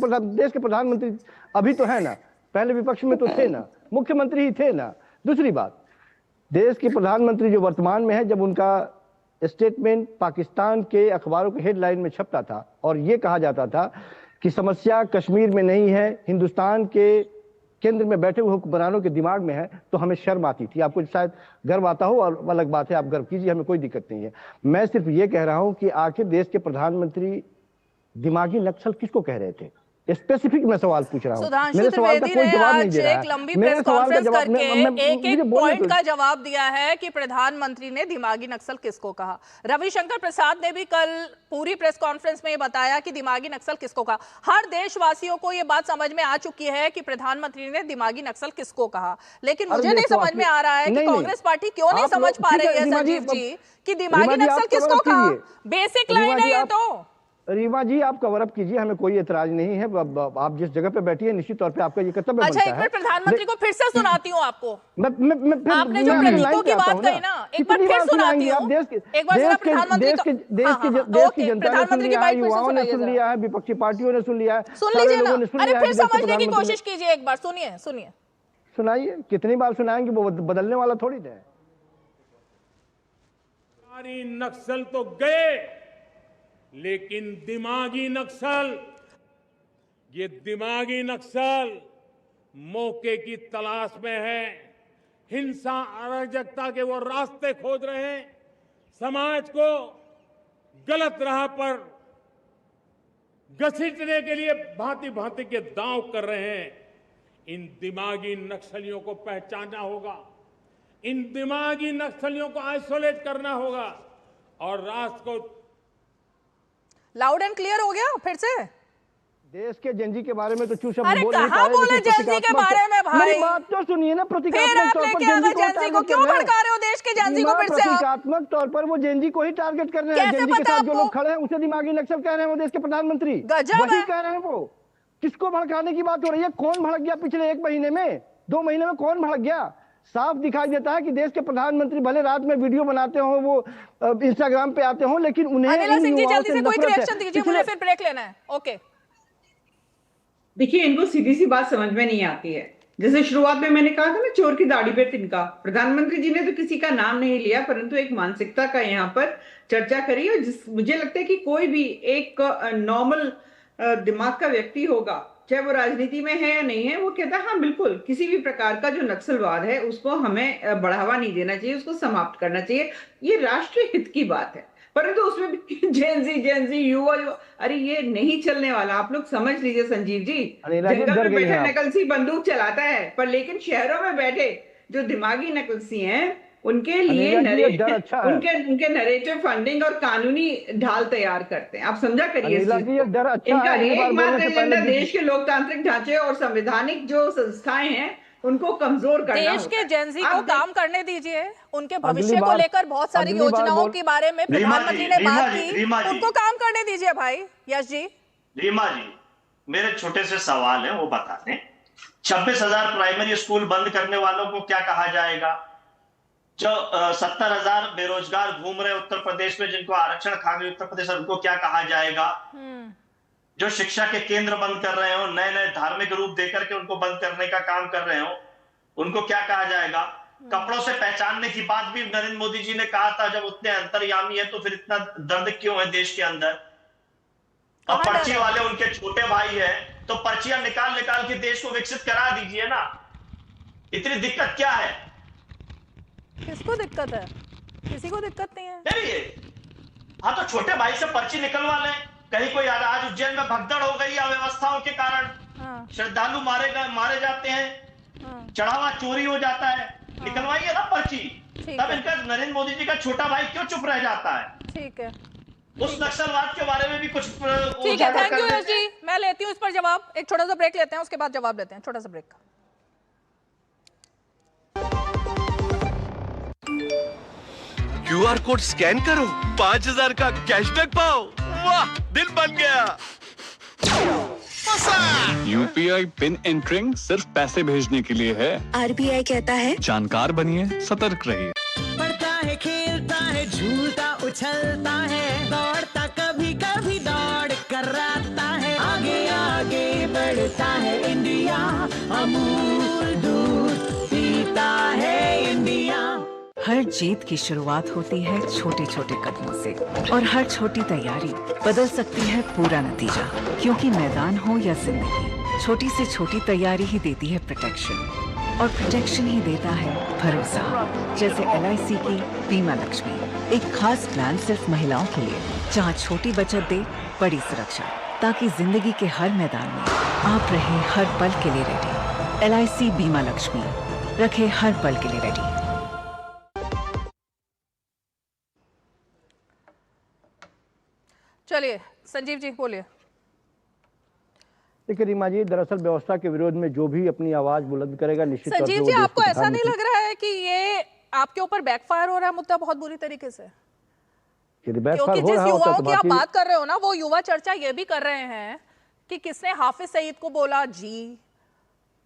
के प्रधानमंत्री अभी तो है ना, पहले विपक्ष में तो थे ना, मुख्यमंत्री ही थे ना। दूसरी बात, देश के प्रधानमंत्री जो वर्तमान में है, जब उनका स्टेटमेंट पाकिस्तान के अखबारों के हेडलाइन में छपता था और ये कहा जाता था कि समस्या कश्मीर में नहीं है, हिंदुस्तान के केंद्र में बैठे हुए हुक्मरानों के दिमाग में है, तो हमें शर्म आती थी। आपको शायद गर्व आता हो और अलग बात है, आप गर्व कीजिए, हमें कोई दिक्कत नहीं है। मैं सिर्फ ये कह रहा हूं कि आखिर देश के प्रधानमंत्री दिमागी नक्सल किसको कह रहे थे? स्पेसिफिक मैं सवाल पूछ रहा हूँ। सुधांशु त्रिवेदी ने आज एक लंबी प्रेस कॉन्फ्रेंस करके एक पॉइंट का जवाब दिया है कि प्रधानमंत्री ने दिमागी नक्सल किसको कहा। रविशंकर प्रसाद ने भी कल पूरी प्रेस कॉन्फ्रेंस में ये बताया कि दिमागी नक्सल किसको कहा। हर देशवासियों को ये बात समझ में आ चुकी है कि प्रधानमंत्री ने दिमागी नक्सल किसको कहा, लेकिन मुझे नहीं समझ में आ रहा है कि कांग्रेस पार्टी क्यों नहीं समझ पा रही है संजीव जी कि दिमागी नक्सल किसको कहा। बेसिक लाइन है ये तो। रीमा जी, आप कवर अप कीजिए, हमें कोई एतराज नहीं है। आप जिस जगह पे बैठी है निश्चित तौर पे आपका ये कर्तव्य अच्छा, बनता एक है। मिनट प्रधानमंत्री को फिर से सुनाती हूँ आपको। आपने जो मैं प्रतीकों की लाइन पे आता बात हूं कही ना, एक बार फिर सुनाती हूँ। एक बार जरा प्रधानमंत्री देश की जनता ने सुन लिया है, युवाओं ने सुन लिया है, विपक्षी पार्टियों ने सुन लिया है, सुन सारे लीजिए लोगों ना। ने सुन अरे लिया है फिर कि देश के समझने की प्रधानमंत्री कोशिश कीजिए, एक बार सुनिए सुनिए। सुनाइए, कितनी बार सुनाएंगे, वो बदलने वाला थोड़ी है। सारी नक्सल तो गए, लेकिन दिमागी नक्सल, ये दिमागी नक्सल मौके की तलाश में है, हिंसा अराजकता के वो रास्ते खोज रहे हैं, समाज को गलत राह पर घसीटने के लिए भांति भांति के दांव कर रहे हैं। इन दिमागी नक्सलियों को पहचानना होगा, इन दिमागी नक्सलियों को आइसोलेट करना होगा और राष्ट्र को। लाउड एंड क्लियर हो गया फिर से? देश के जेनजी के बारे में तो चूसा अरे कहाँ बोले जेनजी के बारे में भाई? मेरी बात तो सुनिए ना, प्रतीकात्मक तौर पर जेनजी को क्यों भड़का रहे हो? देश के जेनजी को फिर से प्रतीकात्मक तौर पर वो जेनजी को ही टारगेट कर रहे हैं। जेनजी के साथ जो लोग खड़े हैं उसे दिमागी नक्सल कह रहे हैं, वो देश के प्रधानमंत्री वही कह रहे हैं। वो किसको भड़काने की बात हो रही है? कौन भड़क गया पिछले 1 महीने में, 2 महीने में? कौन भड़क गया? साफ दिखाई देता है कि देश के प्रधानमंत्री भले रात में वीडियो बनाते हो, वो इंस्टाग्राम पे आते हो, लेकिन उन्हें अनिला सिंह जी जल्दी से कोई रिएक्शन दीजिए, मुझे फिर ब्रेक लेना है। ओके, देखिए, इनको सीधी सी बात समझ में नहीं आती है। जैसे शुरुआत में मैंने कहा था ना, चोर की दाढ़ी पे तिनका। प्रधानमंत्री जी ने तो किसी का नाम नहीं लिया, परंतु एक मानसिकता का यहाँ पर चर्चा करी, और मुझे लगता है कि कोई भी एक नॉर्मल दिमाग का व्यक्ति होगा, चाहे वो राजनीति में है या नहीं है, वो कहता है हाँ बिल्कुल, किसी भी प्रकार का जो नक्सलवाद है उसको हमें बढ़ावा नहीं देना चाहिए, उसको समाप्त करना चाहिए, ये राष्ट्रीय हित की बात है। परंतु उसमें भी जेनजी युवा, अरे ये नहीं चलने वाला। आप लोग समझ लीजिए संजीव जी, जंगल में बैठे नकलसी बंदूक चलाता है, पर लेकिन शहरों में बैठे जो दिमागी नकलसी हैं उनके लिए उनके नरेटिव फंडिंग और कानूनी ढाल तैयार करते हैं। आप समझा करिए, इनका एकमात्र एजेंडा देश के लोकतांत्रिक ढांचे और संवैधानिक जो संस्थाएं हैं उनको कमजोर करना। देश के जेनजी को काम करने दीजिए, उनके भविष्य को लेकर बहुत सारी योजनाओं के बारे में प्रधानमंत्री ने बात की, उनको काम करने दीजिए भाई। यश जी, रीमा जी, मेरे छोटे से सवाल है वो बता दें। 26,000 प्राइमरी स्कूल बंद करने वालों को क्या कहा जाएगा? जो 70,000 बेरोजगार घूम रहे उत्तर प्रदेश में, जिनको आरक्षण खा गए उत्तर प्रदेश, उनको क्या कहा जाएगा? जो शिक्षा के केंद्र बंद कर रहे हो, नए नए धार्मिक रूप देकर के उनको बंद करने का काम कर रहे हो, उनको क्या कहा जाएगा? कपड़ों से पहचानने की बात भी नरेंद्र मोदी जी ने कहा था, जब उतने अंतर्यामी है तो फिर इतना दर्द क्यों है देश के अंदर? और पर्ची वाले उनके छोटे भाई है, तो पर्चियां निकाल निकाल के देश को विकसित करा दीजिए ना। इतनी दिक्कत क्या है? किसको दिक्कत है? किसी को दिक्कत नहीं है। हाँ, तो छोटे भाई से पर्ची निकलवा लें। कहीं कोई आज उज्जैन में भगदड़ हो गई अव्यवस्थाओं के कारण, श्रद्धालु मारे जाते हैं, चढ़ावा चोरी हो जाता है, निकलवाइए ना पर्ची। तब इनका नरेंद्र मोदी जी का छोटा भाई क्यों चुप रह जाता है? ठीक है, उस नक्सलवाद के बारे में भी कुछ ठीक है। थैंक यू यश जी, मैं लेती हूँ इस पर जवाब। एक छोटा सा ब्रेक लेते हैं, उसके बाद जवाब लेते हैं। छोटा सा ब्रेक। QR कोड स्कैन करो, 5,000 का कैशबैक पाओ। वाह, दिल बन गया। UPI पिन एंटरिंग सिर्फ पैसे भेजने के लिए है। RBI कहता है जानकार बनिए, सतर्क रहिए। पढ़ता है, खेलता है, झूलता उछलता है, दौड़ता कभी कभी दौड़ कराता है, आगे आगे बढ़ता है इंडिया, अमूल दूध पीता है इंडिया। हर जीत की शुरुआत होती है छोटे छोटे कदमों से, और हर छोटी तैयारी बदल सकती है पूरा नतीजा। क्योंकि मैदान हो या जिंदगी, छोटी से छोटी तैयारी ही देती है प्रोटेक्शन, और प्रोटेक्शन ही देता है भरोसा। जैसे LIC की बीमा लक्ष्मी, एक खास प्लान सिर्फ महिलाओं के लिए, जहां छोटी बचत दे बड़ी सुरक्षा, ताकि जिंदगी के हर मैदान में आप रहे हर पल के लिए रेडी। LIC बीमा लक्ष्मी, रखे हर पल के लिए रेडी। चलिए संजीव जी बोलिए। देखिए रीमा जी, दरअसल व्यवस्था के विरोध में जो भी अपनी आवाज बुलंद करेगा, निश्चित तौर पे संजीव जी, आपको ऐसा नहीं लग रहा है कि ये आपके ऊपर बैकफायर हो रहा है मुद्दा बहुत बुरी तरीके से? यदि बैकफायर क्योंकि हो जिस रहा होता युवाओं तो की आप भारतीय बात कर रहे हो ना, वो युवा चर्चा ये भी कर रहे हैं कि किसने हाफिज सईद को बोला जी,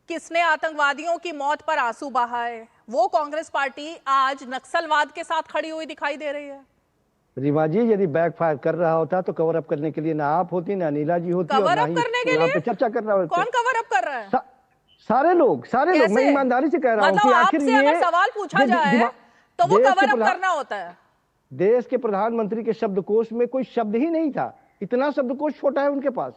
किसने आतंकवादियों की मौत पर आंसू बहाए। वो कांग्रेस पार्टी आज नक्सलवाद के साथ खड़ी हुई दिखाई दे रही है। रीमा जी, यदि बैकफायर कर रहा होता तो कवर अप करने के लिए ना आप होती ना अनिला जी होती, और कवर ना अप ही करने के यहाँ लिए पे चर्चा कर रहा होता। कौन कवर अप कर रहा है? सारे लोग कैसे? मैं ईमानदारी से कह रहा हूँ मतलब कि आखिर आपसे ये अगर सवाल पूछा जाए तो वो कवर अप करना होता है। देश के प्रधानमंत्री के शब्दकोश में कोई शब्द ही नहीं था, इतना शब्दकोश छोटा है उनके पास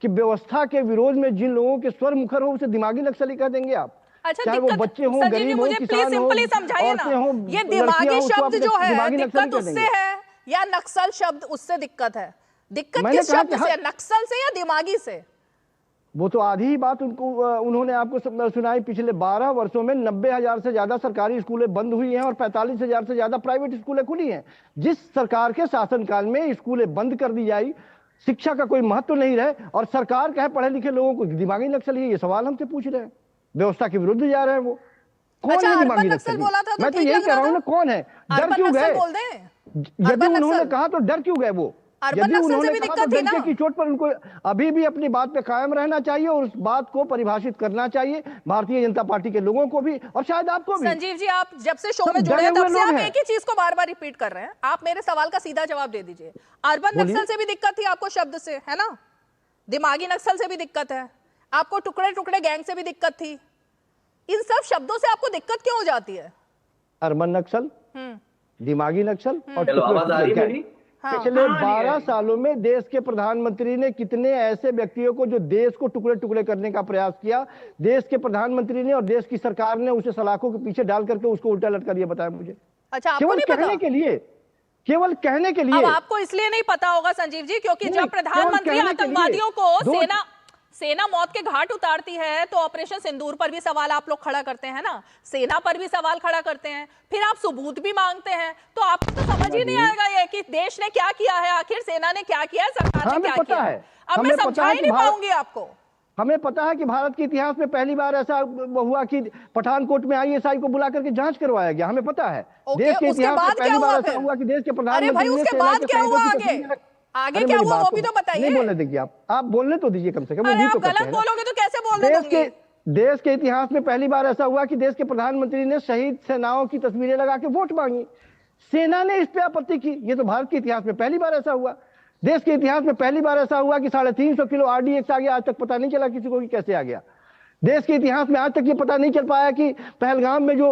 कि व्यवस्था के विरोध में जिन लोगों के स्वर मुखर हो उसे दिमागी नक्सली कह देंगे आप। अच्छा, चाहे वो बच्चे हो, गरीब हो, किसान हो, औरतें हो, ये दिमागी शब्द जो है, दिमागी नक्सली दिक्कत कह उससे देंगे। है या नक्सल शब्द उससे दिक्कत है? दिक्कत मैंने किस कहा शब्द कि से है, नक्सल से या दिमागी से? वो तो आधी ही बात उन्होंने आपको सुनाई। पिछले 12 वर्षों में 90,000 से ज्यादा सरकारी स्कूलें बंद हुई हैं और 45,000 से ज्यादा प्राइवेट स्कूलें खुली हैं। जिस सरकार के शासनकाल में स्कूलें बंद कर दी जाए, शिक्षा का कोई महत्व नहीं रहे, और सरकार कहे पढ़े लिखे लोगों को दिमागी नक्सली, ये सवाल हमसे पूछ रहे हैं। व्यवस्था के विरुद्ध जा रहे हैं वो। कौन अच्छा, है दिमागी नक्सल बोला था तो मैं तो ठीक यही लग कह रहा रहा हूँ ना, कौन है? डर क्यों गए? यदि उन्होंने कहा तो डर क्यों गए वो? यदि उन्होंने कहा तो डंके की चोट पर उनको अभी भी अपनी बात पे कायम रहना चाहिए और उस बात को परिभाषित करना चाहिए भारतीय जनता पार्टी के लोगों को भी, और शायद आपको भी। संजीव जी, आप जब से शो में जुड़े हैं तब से आप एक ही चीज को बार बार रिपीट कर रहे हैं। आप मेरे सवाल का सीधा जवाब दे दीजिए। अर्बन नक्सल से भी दिक्कत थी आपको शब्द से, है ना? दिमागी नक्सल से भी दिक्कत है आपको, टुकड़े टुकड़े गैंग से भी दिक्कत थी। इन सब शब्दों से आपको दिक्कत क्यों हो जाती है? अर्बन नक्सल, दिमागी नक्सल और आवाज आ रही है मेरी? पिछले 12 सालों में देश के प्रधानमंत्री ने कितने ऐसे व्यक्तियों को जो देश को टुकड़े टुकड़े करने का प्रयास किया, देश के प्रधानमंत्री ने और देश की सरकार ने उसे सलाखों के पीछे डाल करके उसको उल्टा लटका दिया, बताया मुझे। अच्छा, आपको केवल नहीं पता? कहने के लिए, केवल कहने के लिए। अब आपको इसलिए नहीं पता होगा संजीव जी, क्योंकि जब प्रधानमंत्री आतंकवादियों को सेना मौत के घाट उतारती है तो ऑपरेशन सिंदूर पर भी सवाल आप लोग खड़ा करते हैं ना, सेना पर भी सवाल खड़ा करते हैं, फिर आप सबूत भी मांगते हैं। तो आपको तो समझ ही नहीं आएगा ये कि देश ने क्या किया है, आखिर सेना ने क्या किया है, सरकार ने क्या किया है। अब मैं समझा ही नहीं पाऊंगी आपको। हमें पता है कि भारत के इतिहास में पहली बार ऐसा हुआ कि पठानकोट में ISI को बुला करके जांच करवाया गया, हमें पता है। देश के इतिहास में पहली बार ऐसा हुआ कि देश के प्रधानमंत्री ने उसके बाद क्या हुआ आगे क्या हुआ वो भी तो बताइए। नहीं बोलने देंगे आप बोलने तो दीजिए कम से कम। अरे आप गलत बोलोगे तो कैसे बोलने दूंगी? देश के इतिहास में पहली बार ऐसा हुआ कि देश के प्रधानमंत्री ने शहीद सेनाओं की तस्वीरें लगा के वोट मांगी, सेना ने इस पे आपत्ति की। ये तो भारत के इतिहास में पहली बार ऐसा हुआ। देश के इतिहास में पहली बार ऐसा हुआ कि 350 किलो RDX आ गया, आज तक पता नहीं चला किसी को कि कैसे आ गया। देश के इतिहास में आज तक ये पता नहीं चल पाया कि पहलगाम में जो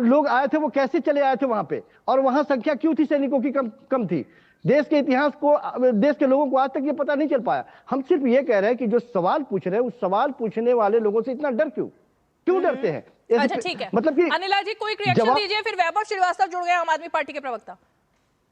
लोग आए थे वो कैसे चले आए थे वहां पे, और वहां संख्या क्यों थी सैनिकों की कम थी। देश के इतिहास को, देश के लोगों को आज तक ये पता नहीं चल पाया। हम सिर्फ ये कह रहे हैं कि जो सवाल पूछ रहे हैं उस सवाल पूछने वाले लोगों से इतना डर क्यों डरते हैं? अच्छा ठीक है, मतलब कि अनिला जी कोई रिएक्शन दीजिए, फिर वैभव श्रीवास्तव जुड़ गए आम आदमी पार्टी के प्रवक्ता।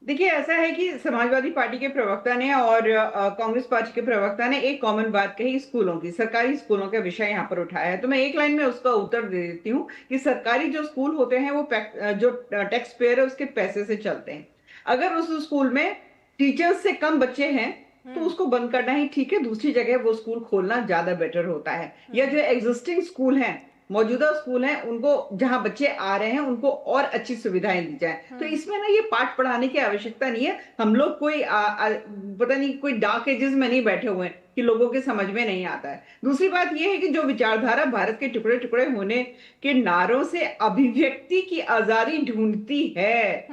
देखिए, ऐसा है कि समाजवादी पार्टी के प्रवक्ता ने और कांग्रेस पार्टी के प्रवक्ता ने एक कॉमन बात कही, स्कूलों की, सरकारी स्कूलों का विषय यहाँ पर उठाया है। तो मैं एक लाइन में उसका उत्तर दे देती हूँ कि सरकारी जो स्कूल होते हैं वो जो टैक्स पेयर है उसके पैसे से चलते हैं। अगर उस स्कूल में टीचर्स से कम बच्चे हैं तो उसको बंद करना ही ठीक है, दूसरी जगह वो स्कूल खोलना ज्यादा बेटर होता है। या जो एग्जिस्टिंग स्कूल हैं, मौजूदा स्कूल हैं, उनको जहां बच्चे आ रहे हैं उनको और अच्छी सुविधाएं दी जाए। तो इसमें ना ये पाठ पढ़ाने की आवश्यकता नहीं है। हम लोग कोई पता नहीं कोई डार्क एजेस में नहीं बैठे हुए हैं कि लोगों के समझ में नहीं आता है। दूसरी बात ये है कि जो विचारधारा भारत के टुकड़े टुकड़े होने के नारों से अभिव्यक्ति की आजादी ढूंढती है,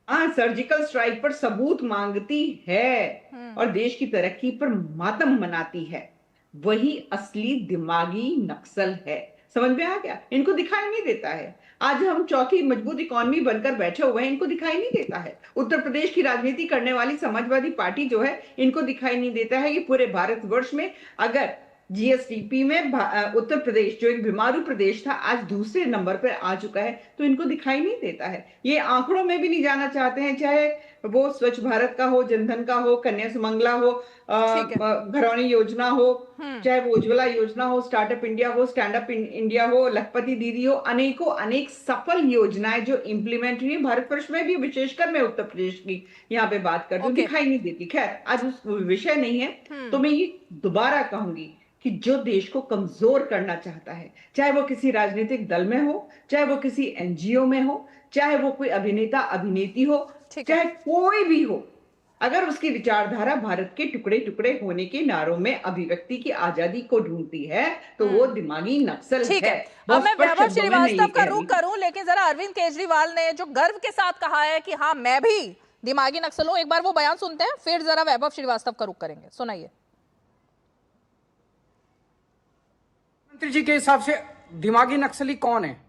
सर्जिकल स्ट्राइक पर सबूत मांगती है और देश की तरक्की पर मातम मनाती है, वही असली दिमागी नक्सल है। समझ में आ गया? इनको दिखाई नहीं देता है। आज हम चौथी मजबूत इकोनॉमी बनकर बैठे हुए हैं, इनको दिखाई नहीं देता है। उत्तर प्रदेश की राजनीति करने वाली समाजवादी पार्टी जो है, इनको दिखाई नहीं देता है कि पूरे भारतवर्ष में अगर GSDP में उत्तर प्रदेश जो एक बीमारू प्रदेश था आज दूसरे नंबर पर आ चुका है, तो इनको दिखाई नहीं देता है। ये आंकड़ों में भी नहीं जाना चाहते हैं, चाहे वो स्वच्छ भारत का हो, जनधन का हो, कन्या सुमंगला हो, घरौनी योजना हो, चाहे वो उज्ज्वला योजना हो, स्टार्टअप इंडिया हो, स्टैंड अप इंडिया हो, लखपति दीदी हो, अनेक सफल योजनाएं जो इंप्लीमेंट हुई भारतवर्ष में भी, विशेषकर मैं उत्तर प्रदेश की यहाँ पे बात करती हूँ, दिखाई नहीं देती। खैर आज उस विषय नहीं है। तो मैं ये दोबारा कहूंगी कि जो देश को कमजोर करना चाहता है, चाहे वो किसी राजनीतिक दल में हो, चाहे वो किसी NGO में हो, चाहे वो कोई अभिनेता अभिनेत्री हो, चाहे कोई भी हो, अगर उसकी विचारधारा भारत के टुकड़े टुकड़े होने के नारों में अभिव्यक्ति की आजादी को ढूंढती है तो वो दिमागी नक्सल ठीक है। है। अब मैं वैभव श्रीवास्तव का रुख करूं, लेकिन जरा अरविंद केजरीवाल ने जो गर्व के साथ कहा है कि हाँ मैं भी दिमागी नक्सल हूं, एक बार वो बयान सुनते हैं, फिर जरा वैभव श्रीवास्तव का रुख करेंगे। सुनाइए। मंत्री जी के हिसाब से दिमागी नक्सली कौन है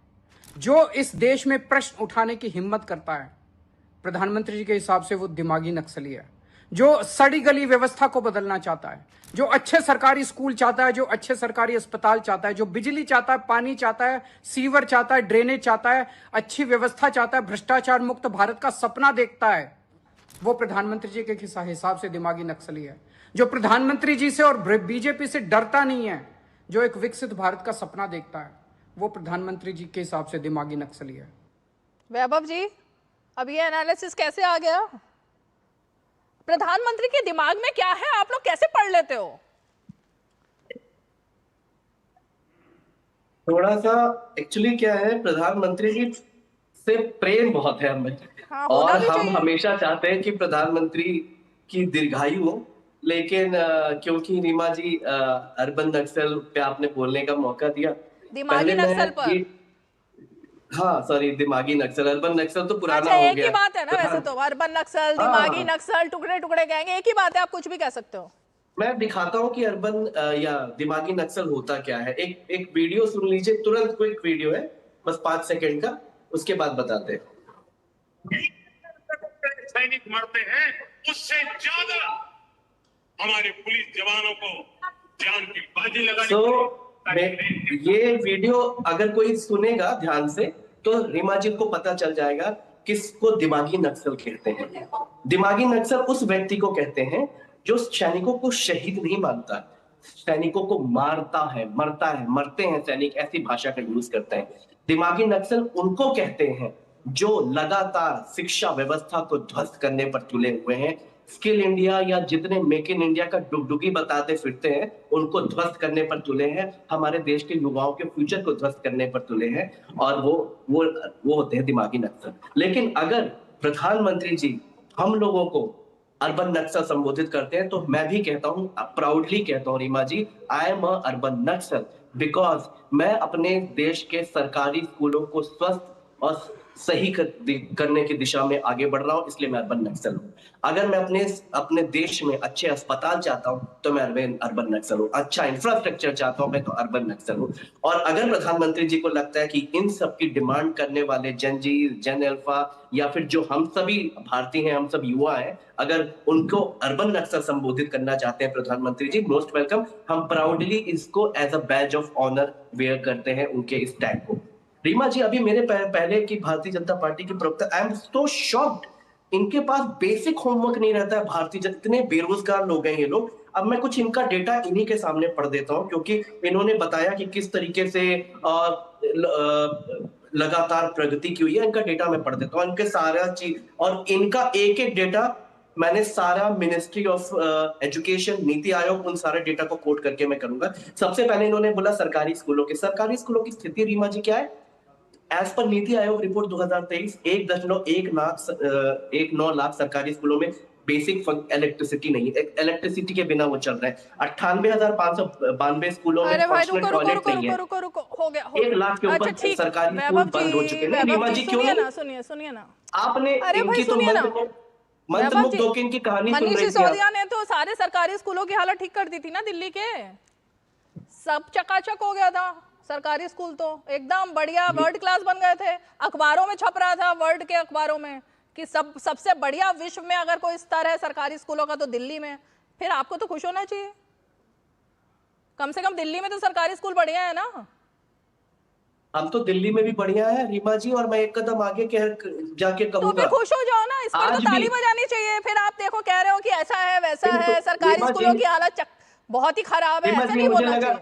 जो इस देश में प्रश्न उठाने की हिम्मत करता है? प्रधानमंत्री जी के हिसाब से वो दिमागी नक्सली है जो सड़ी गली व्यवस्था को बदलना चाहता है, जो अच्छे सरकारी स्कूल चाहता है, जो अच्छे सरकारी अस्पताल चाहता है, जो बिजली चाहता है, पानी चाहता है, सीवर चाहता है, ड्रेनेज चाहता है, अच्छी व्यवस्था चाहता है, भ्रष्टाचार मुक्त भारत का सपना देखता है। वो प्रधानमंत्री जी के हिसाब से दिमागी नक्सली है। जो प्रधानमंत्री जी से और बीजेपी से डरता नहीं है, जो एक विकसित भारत का सपना देखता है, वो प्रधानमंत्री जी के हिसाब से दिमागी नक्सली है। वैभव जी, अब ये एनालिसिस कैसे आ गया? प्रधानमंत्री के दिमाग में क्या है, आप लोग कैसे पढ़ लेते हो? थोड़ा सा एक्चुअली क्या है, प्रधानमंत्री जी से प्रेम बहुत है हमें। हाँ, और हम हमेशा चाहते हैं कि प्रधानमंत्री की दीर्घायु हो, लेकिन क्योंकि रीमा जी अर्बन नक्सल पे आपने बोलने का मौका दिया, दिमागी नक्सल पर, हाँ सॉरी, दिमागी नक्सल, अर्बन नक्सल तो पुराना अच्छा, हो गया। एक ही बात है ना वैसे तो, अर्बन नक्सल, दिमागी नक्सल, टुकड़े टुकड़े गैंग, एक ही बात है, आप कुछ भी कह सकते हो। मैं दिखाता हूँ कि अर्बन या दिमागी नक्सल होता क्या है। एक वीडियो सुन लीजिए, तुरंत क्विक वीडियो है, बस 5 सेकंड का, उसके बाद बताते हैं। सैनिक मरते हैं, उससे ज्यादा हमारे पुलिस जवानों को जान की बाजी लगानी। ये वीडियो अगर कोई सुनेगा ध्यान से तो रीमा जी को पता चल जाएगा किसको दिमागी नक्सल कहते हैं। दिमागी नक्सल उस व्यक्ति को कहते हैं जो सैनिकों को शहीद नहीं मानता, सैनिकों को मारता है, मरता है, मरते हैं सैनिक, ऐसी भाषा का यूज करते हैं। दिमागी नक्सल उनको कहते हैं जो लगातार शिक्षा व्यवस्था को ध्वस्त करने पर तुले हुए हैं। स्किल इंडिया या जितने मेक इन इंडिया का डुगडुगी बताते फिरते हैं, उनको ध्वस्त करने पर तुले हैं, हमारे देश के युवाओं के फ्यूचर को ध्वस्त करने पर तुले हैं, और वो होते हैं दिमागी नक्सल। लेकिन अगर प्रधानमंत्री जी हम लोगों को अर्बन नक्सल संबोधित करते हैं तो मैं भी कहता हूं, प्राउडली कहता हूं Reema ji, I am a urban Naxal because मैं अपने देश के सरकारी स्कूलों को स्वस्थ और सही करने की दिशा में आगे बढ़ रहा हूं, इसलिए मैं अर्बन नक्सल हूं। अगर मैं अपने देश में अच्छे अस्पताल चाहता हूं तो मैं अर्बन नक्सल हूं। अच्छा इंफ्रास्ट्रक्चर चाहता हूं मैं तो अर्बन नक्सल हूं। और अगर प्रधानमंत्री जी को लगता है कि इन सब की डिमांड करने वाले जन जी, जन अल्फा या फिर जो हम सभी भारतीय हैं, हम सब युवा हैं, अगर उनको अर्बन नक्सल संबोधित करना चाहते हैं प्रधानमंत्री जी, मोस्ट वेलकम। हम प्राउडली इसको as a badge of honour wear करते हैं उनके इस टैग को। रीमा जी, अभी मेरे पहले की भारतीय जनता पार्टी के प्रवक्ता, आई एम सो शॉक्ड, इनके पास बेसिक होमवर्क नहीं रहता है। भारतीय इतने बेरोजगार लोग हैं ये लोग। अब मैं कुछ इनका डेटा इन्हीं के सामने पढ़ देता हूं, क्योंकि इन्होंने बताया कि किस तरीके से लगातार प्रगति की हुई है। इनका डेटा मैं पढ़ देता हूँ, इनके सारा चीज, और इनका एक एक डेटा मैंने सारा ministry of education, NITI Aayog, उन सारे डेटा को कोट करके मैं करूंगा। सबसे पहले इन्होंने बोला सरकारी स्कूलों की स्थिति रीमा जी क्या है। As per NITI Aayog report 2023, 1.19 lakh सरकारी स्कूलों में बेसिक इलेक्ट्रिसिटी नहीं है, इलेक्ट्रिसिटी के बिना वो चल रहे हैं। 98,592 स्कूलों में फंक्शनल टॉयलेट नहीं है। हो गया 1 लाख के ऊपर सरकारी स्कूल बंद हो चुके हैं। रीमा जी क्यों नहीं? सुनिए ना, आपने इनकी तो मंत्रमुग्ध होकर इनकी कहानी सुन रही थी। मनीष सिसोदिया ने तो सारे सरकारी स्कूलों की हालत ठीक कर दी थी ना दिल्ली के, सब चकाचक हो गया था। सरकारी स्कूल तो एकदम बढ़िया वर्ल्ड क्लास बन गए थे। अखबारों में छप रहा था, वर्ल्ड के अखबारों में, कि सबसे बढ़िया विश्व में अगर कोई स्तर है सरकारी स्कूलों का तो दिल्ली में। फिर आपको तो खुश होना चाहिए, कम से कम दिल्ली में तो सरकारी स्कूल बढ़िया है ना। हम तो दिल्ली में भी बढ़िया है रीमा जी, और मैं एक कदम आगे जाके कहूंगा, तो भी खुश हो जाओ ना, इस पर तो ताली बजानी चाहिए। फिर आप देखो कह रहे हो कि ऐसा है वैसा है, सरकारी स्कूलों की हालत बहुत ही खराब है, ऐसा नहीं बोलना चाहिए।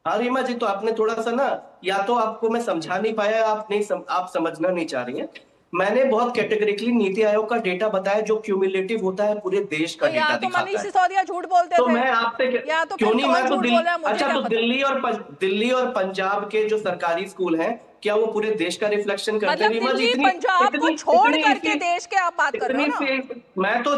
हाँ रीमा जी, तो आपने थोड़ा सा ना, या तो आपको मैं समझा नहीं पाया, आप समझना नहीं चाह रही हैं। मैंने बहुत कैटेगरिकली नीति आयोग का डेटा बताया जो क्यूमुलेटिव होता है, पूरे देश का डेटा दिखाता है। मनीष सिसोदिया झूठ बोलते तो थे। मैं आपसे क्यों नहीं, मैं तो अच्छा, तो दिल्ली और पंजाब के जो सरकारी स्कूल हैं, क्या वो पूरे देश का रिफ्लेक्शन करते हैं? मतलब रीमा जी, दिल्ली इतनी पंजाब को छोड़ करके देश के आप बात कर रहे हो ना? मैं तो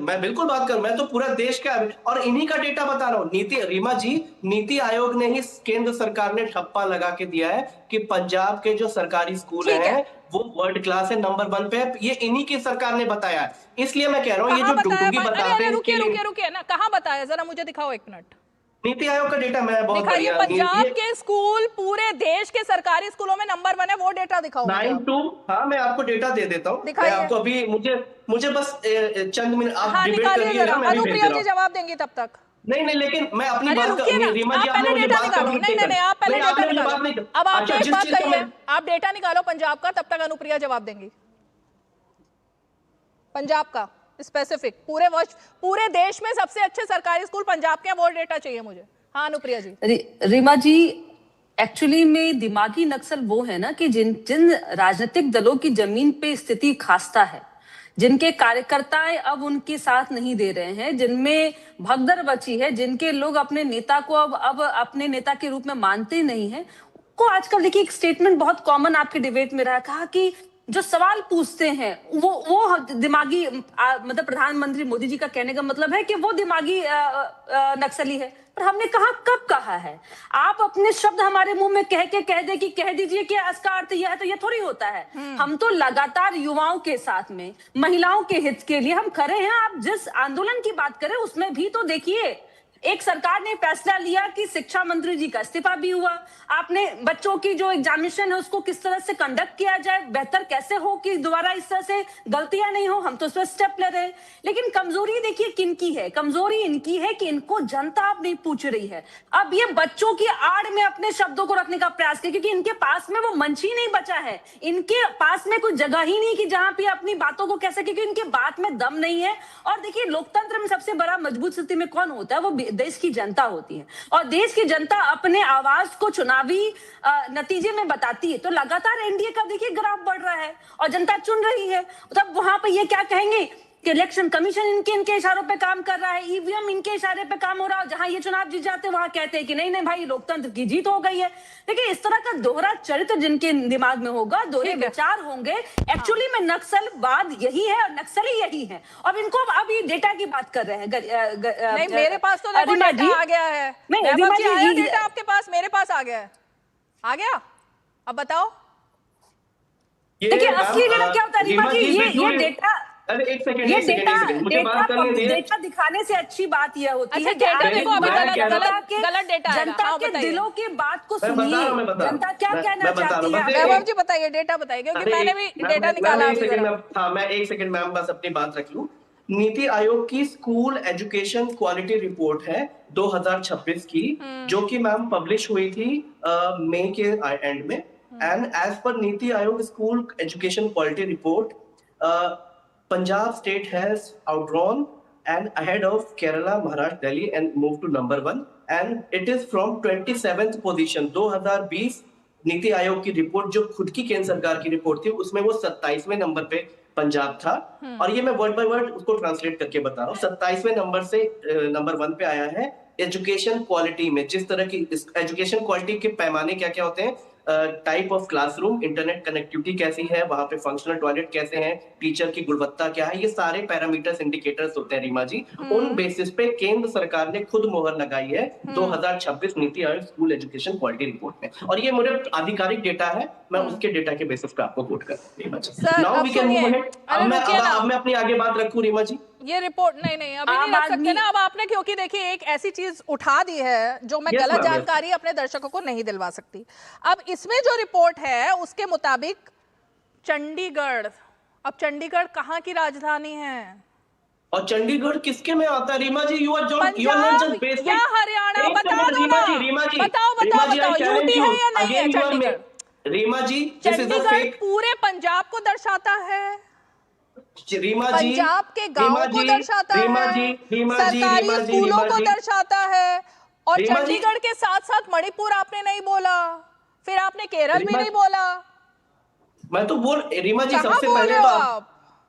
मैं बिल्कुल बात कर, मैं तो पूरा देश का, और इन्हीं का डेटा बता रहा हूँ। रीमा जी, नीति आयोग ने ही केंद्र सरकार ने ठप्पा लगा के दिया है कि पंजाब के जो सरकारी स्कूल हैं वो वर्ल्ड क्लास है, नंबर 1 पे। ये इन्हीं की सरकार ने बताया है, इसलिए मैं कह रहा हूँ ये जो डुगडुगी बताते हैं। रुकिए ना, कहाँ बताया, जरा मुझे दिखाओ 1 मिनट। नीति आयोग का डेटा मैं बहुत दिखाइए, पंजाब के स्कूल पूरे देश के सरकारी स्कूलों में नंबर 1 है, वो डेटा दिखाओ। 9-2, हाँ मैं आपको डेटा दे देता हूँ। मैं आपको अभी मुझे बस चंद मिनट आप डिबेट करिए, अनुप्रिया जी जवाब देंगी तब तक। नहीं, लेकिन मैं अपनी बात कर, रीमा जी आपने मुझे बात करनी थी। नहीं, आप पहले डेटा निकालो। अब आप एक बात कहिए, आप डेटा निकालो पंजाब का, तब तक अनुप्रिया जवाब देंगी। पंजाब का स्पेसिफिक, पूरे देश में सबसे अच्छे सरकारी स्कूल पंजाब के हैं, वो डेटा चाहिए मुझे। हाँ अनुप्रिया जी। रीमा जी, एक्चुअली में दिमागी नक्सल वो है ना कि जिन राजनीतिक दलों की जमीन पे स्थिति खास्ता है, जिनके कार्यकर्ताएं अब उनके साथ नहीं दे रहे हैं, जिनमें भगदड़ बची है, जिनके लोग अपने नेता को अब अपने नेता के रूप में मानते नहीं हैं, को आजकल देखिए एक स्टेटमेंट बहुत कॉमन आपके डिबेट में रहा, कहा कि जो सवाल पूछते हैं वो दिमागी, मतलब प्रधानमंत्री मोदी जी का कहने का मतलब है कि वो दिमागी नक्सली है। पर हमने कब कहा है? आप अपने शब्द हमारे मुंह में कह दीजिए कि इसका अर्थ यह है, तो ये थोड़ी होता है। हम तो लगातार युवाओं के साथ में, महिलाओं के हित के लिए हम खड़े हैं। आप जिस आंदोलन की बात करें उसमें भी तो देखिए, एक सरकार ने फैसला लिया कि शिक्षा मंत्री जी का इस्तीफा भी हुआ। आपने बच्चों की जो एग्जामिनेशन है उसको किस तरह से कंडक्ट किया जाए, बेहतर कैसे हो कि दोबारा इस तरह से गलतियां नहीं हो, हम तो इस पर स्टेप ले रहे हैं। लेकिन कमजोरी देखिए किनकी है, कमजोरी इनकी है कि इनको जनता अब नहीं पूछ रही है। अब ये बच्चों की आड़ में अपने शब्दों को रखने का प्रयास किया, क्योंकि इनके पास में वो मंच ही नहीं बचा है, इनके पास में कोई जगह ही नहीं कि जहां पे अपनी बातों को कह सके, क्योंकि इनके बात में दम नहीं है। और देखिए, लोकतंत्र में सबसे बड़ा मजबूत स्थिति में कौन होता है? वो देश की जनता होती है, और देश की जनता अपने आवाज को चुनावी नतीजे में बताती है। तो लगातार एनडीए का देखिए ग्राफ बढ़ रहा है और जनता चुन रही है। तब वहां पे ये क्या कहेंगे कि इलेक्शन कमीशन इनके इशारों पे काम कर रहा है, ईवीएम इनके इशारे पे काम हो रहा है। जहां ये चुनाव जीत जाते हैं वहां कहते हैं कि नहीं भाई लोकतंत्र की जीत हो गई है। देखिए, इस तरह का दोहरा चरित्र जिनके दिमाग में होगा, दोहरे विचार होंगे। एक्चुअली में नक्सलवाद यही है और नक्सली यही है। अब इनको अब ये डेटा की बात कर रहे हैं। नहीं, मेरे पास तो देखो डेटा आ गया है। डेटा आपके पास, मेरे पास आ गया है। आ गया, अब बताओ। देखिए, असली डेटा क्या होता है रीमा जी? ये डेटा, अरे एक सेकंड, डेटा दिखाने से अच्छी बात यह होती है कि गलत डेटा जनता के दिलों की बात को सुनिए, जनता क्या कहना चाहती है। वैभव जी बताइए, डेटा बताइए, क्योंकि मैंने भी डेटा निकाला। मैं एक सेकंड मैम बस अपनी बात रख लूं। नीति आयोग की स्कूल एजुकेशन क्वालिटी रिपोर्ट है 2026 की, जो कि मैम पब्लिश हुई थी मई के एंड में। And as per NITI Aayog school education quality report, Punjab state has outgrown and ahead of Kerala, Maharashtra, Delhi and moved to number 1, and it is from 27th position। 2020 NITI Aayog की report, जो खुद की केंद्र सरकार की रिपोर्ट थी, उसमें वो 27वें नंबर पे पंजाब था। और ये मैं वर्ड बाय वर्ड उसको ट्रांसलेट करके बता रहा हूँ। 27वें नंबर से नंबर 1 पे आया है एजुकेशन क्वालिटी में। जिस तरह की एजुकेशन क्वालिटी के पैमाने क्या क्या होते हैं, type of classroom, internet connectivity कैसी है, वहां पे फंक्शनल टॉयलेट कैसे हैं, टीचर की गुणवत्ता क्या है, ये सारे पैरामीटर्स, इंडिकेटर्स होते हैं रीमा जी। उन बेसिस पे केंद्र सरकार ने खुद मोहर लगाई है 2026 NITI Aayog school education quality report में। और ये मेरे आधिकारिक डेटा है, मैं उसके डेटा के बेसिस पे आपको कोट कर Reema ji. Now we can move ahead. अब मैं अपनी आगे बात रखूं रीमा जी। ये रिपोर्ट नहीं अभी नहीं रख सकते ना। अब आपने, क्योंकि देखिए एक ऐसी चीज उठा दी है जो मैं गलत जानकारी अपने दर्शकों को नहीं दिलवा सकती। अब इसमें जो रिपोर्ट है उसके मुताबिक चंडीगढ़, अब चंडीगढ़ कहाँ की राजधानी है? और चंडीगढ़ किसके में आता है रीमा जी? यू आर जस्ट बेसिक या हरियाणा, बता दो ना, बताओ यूपी है या नहीं है चंडीगढ़? रीमा जी, चंडीगढ़ पूरे पंजाब को दर्शाता है, रीमा जी पंजाब के गांवों को दर्शाता है, सरकारी स्कूलों को दर्शाता है। और चंडीगढ़ के साथ साथ मणिपुर आपने नहीं बोला, फिर आपने केरल भी नहीं बोला। मैं तो बोल रीमा जी, सबसे पहले तो आप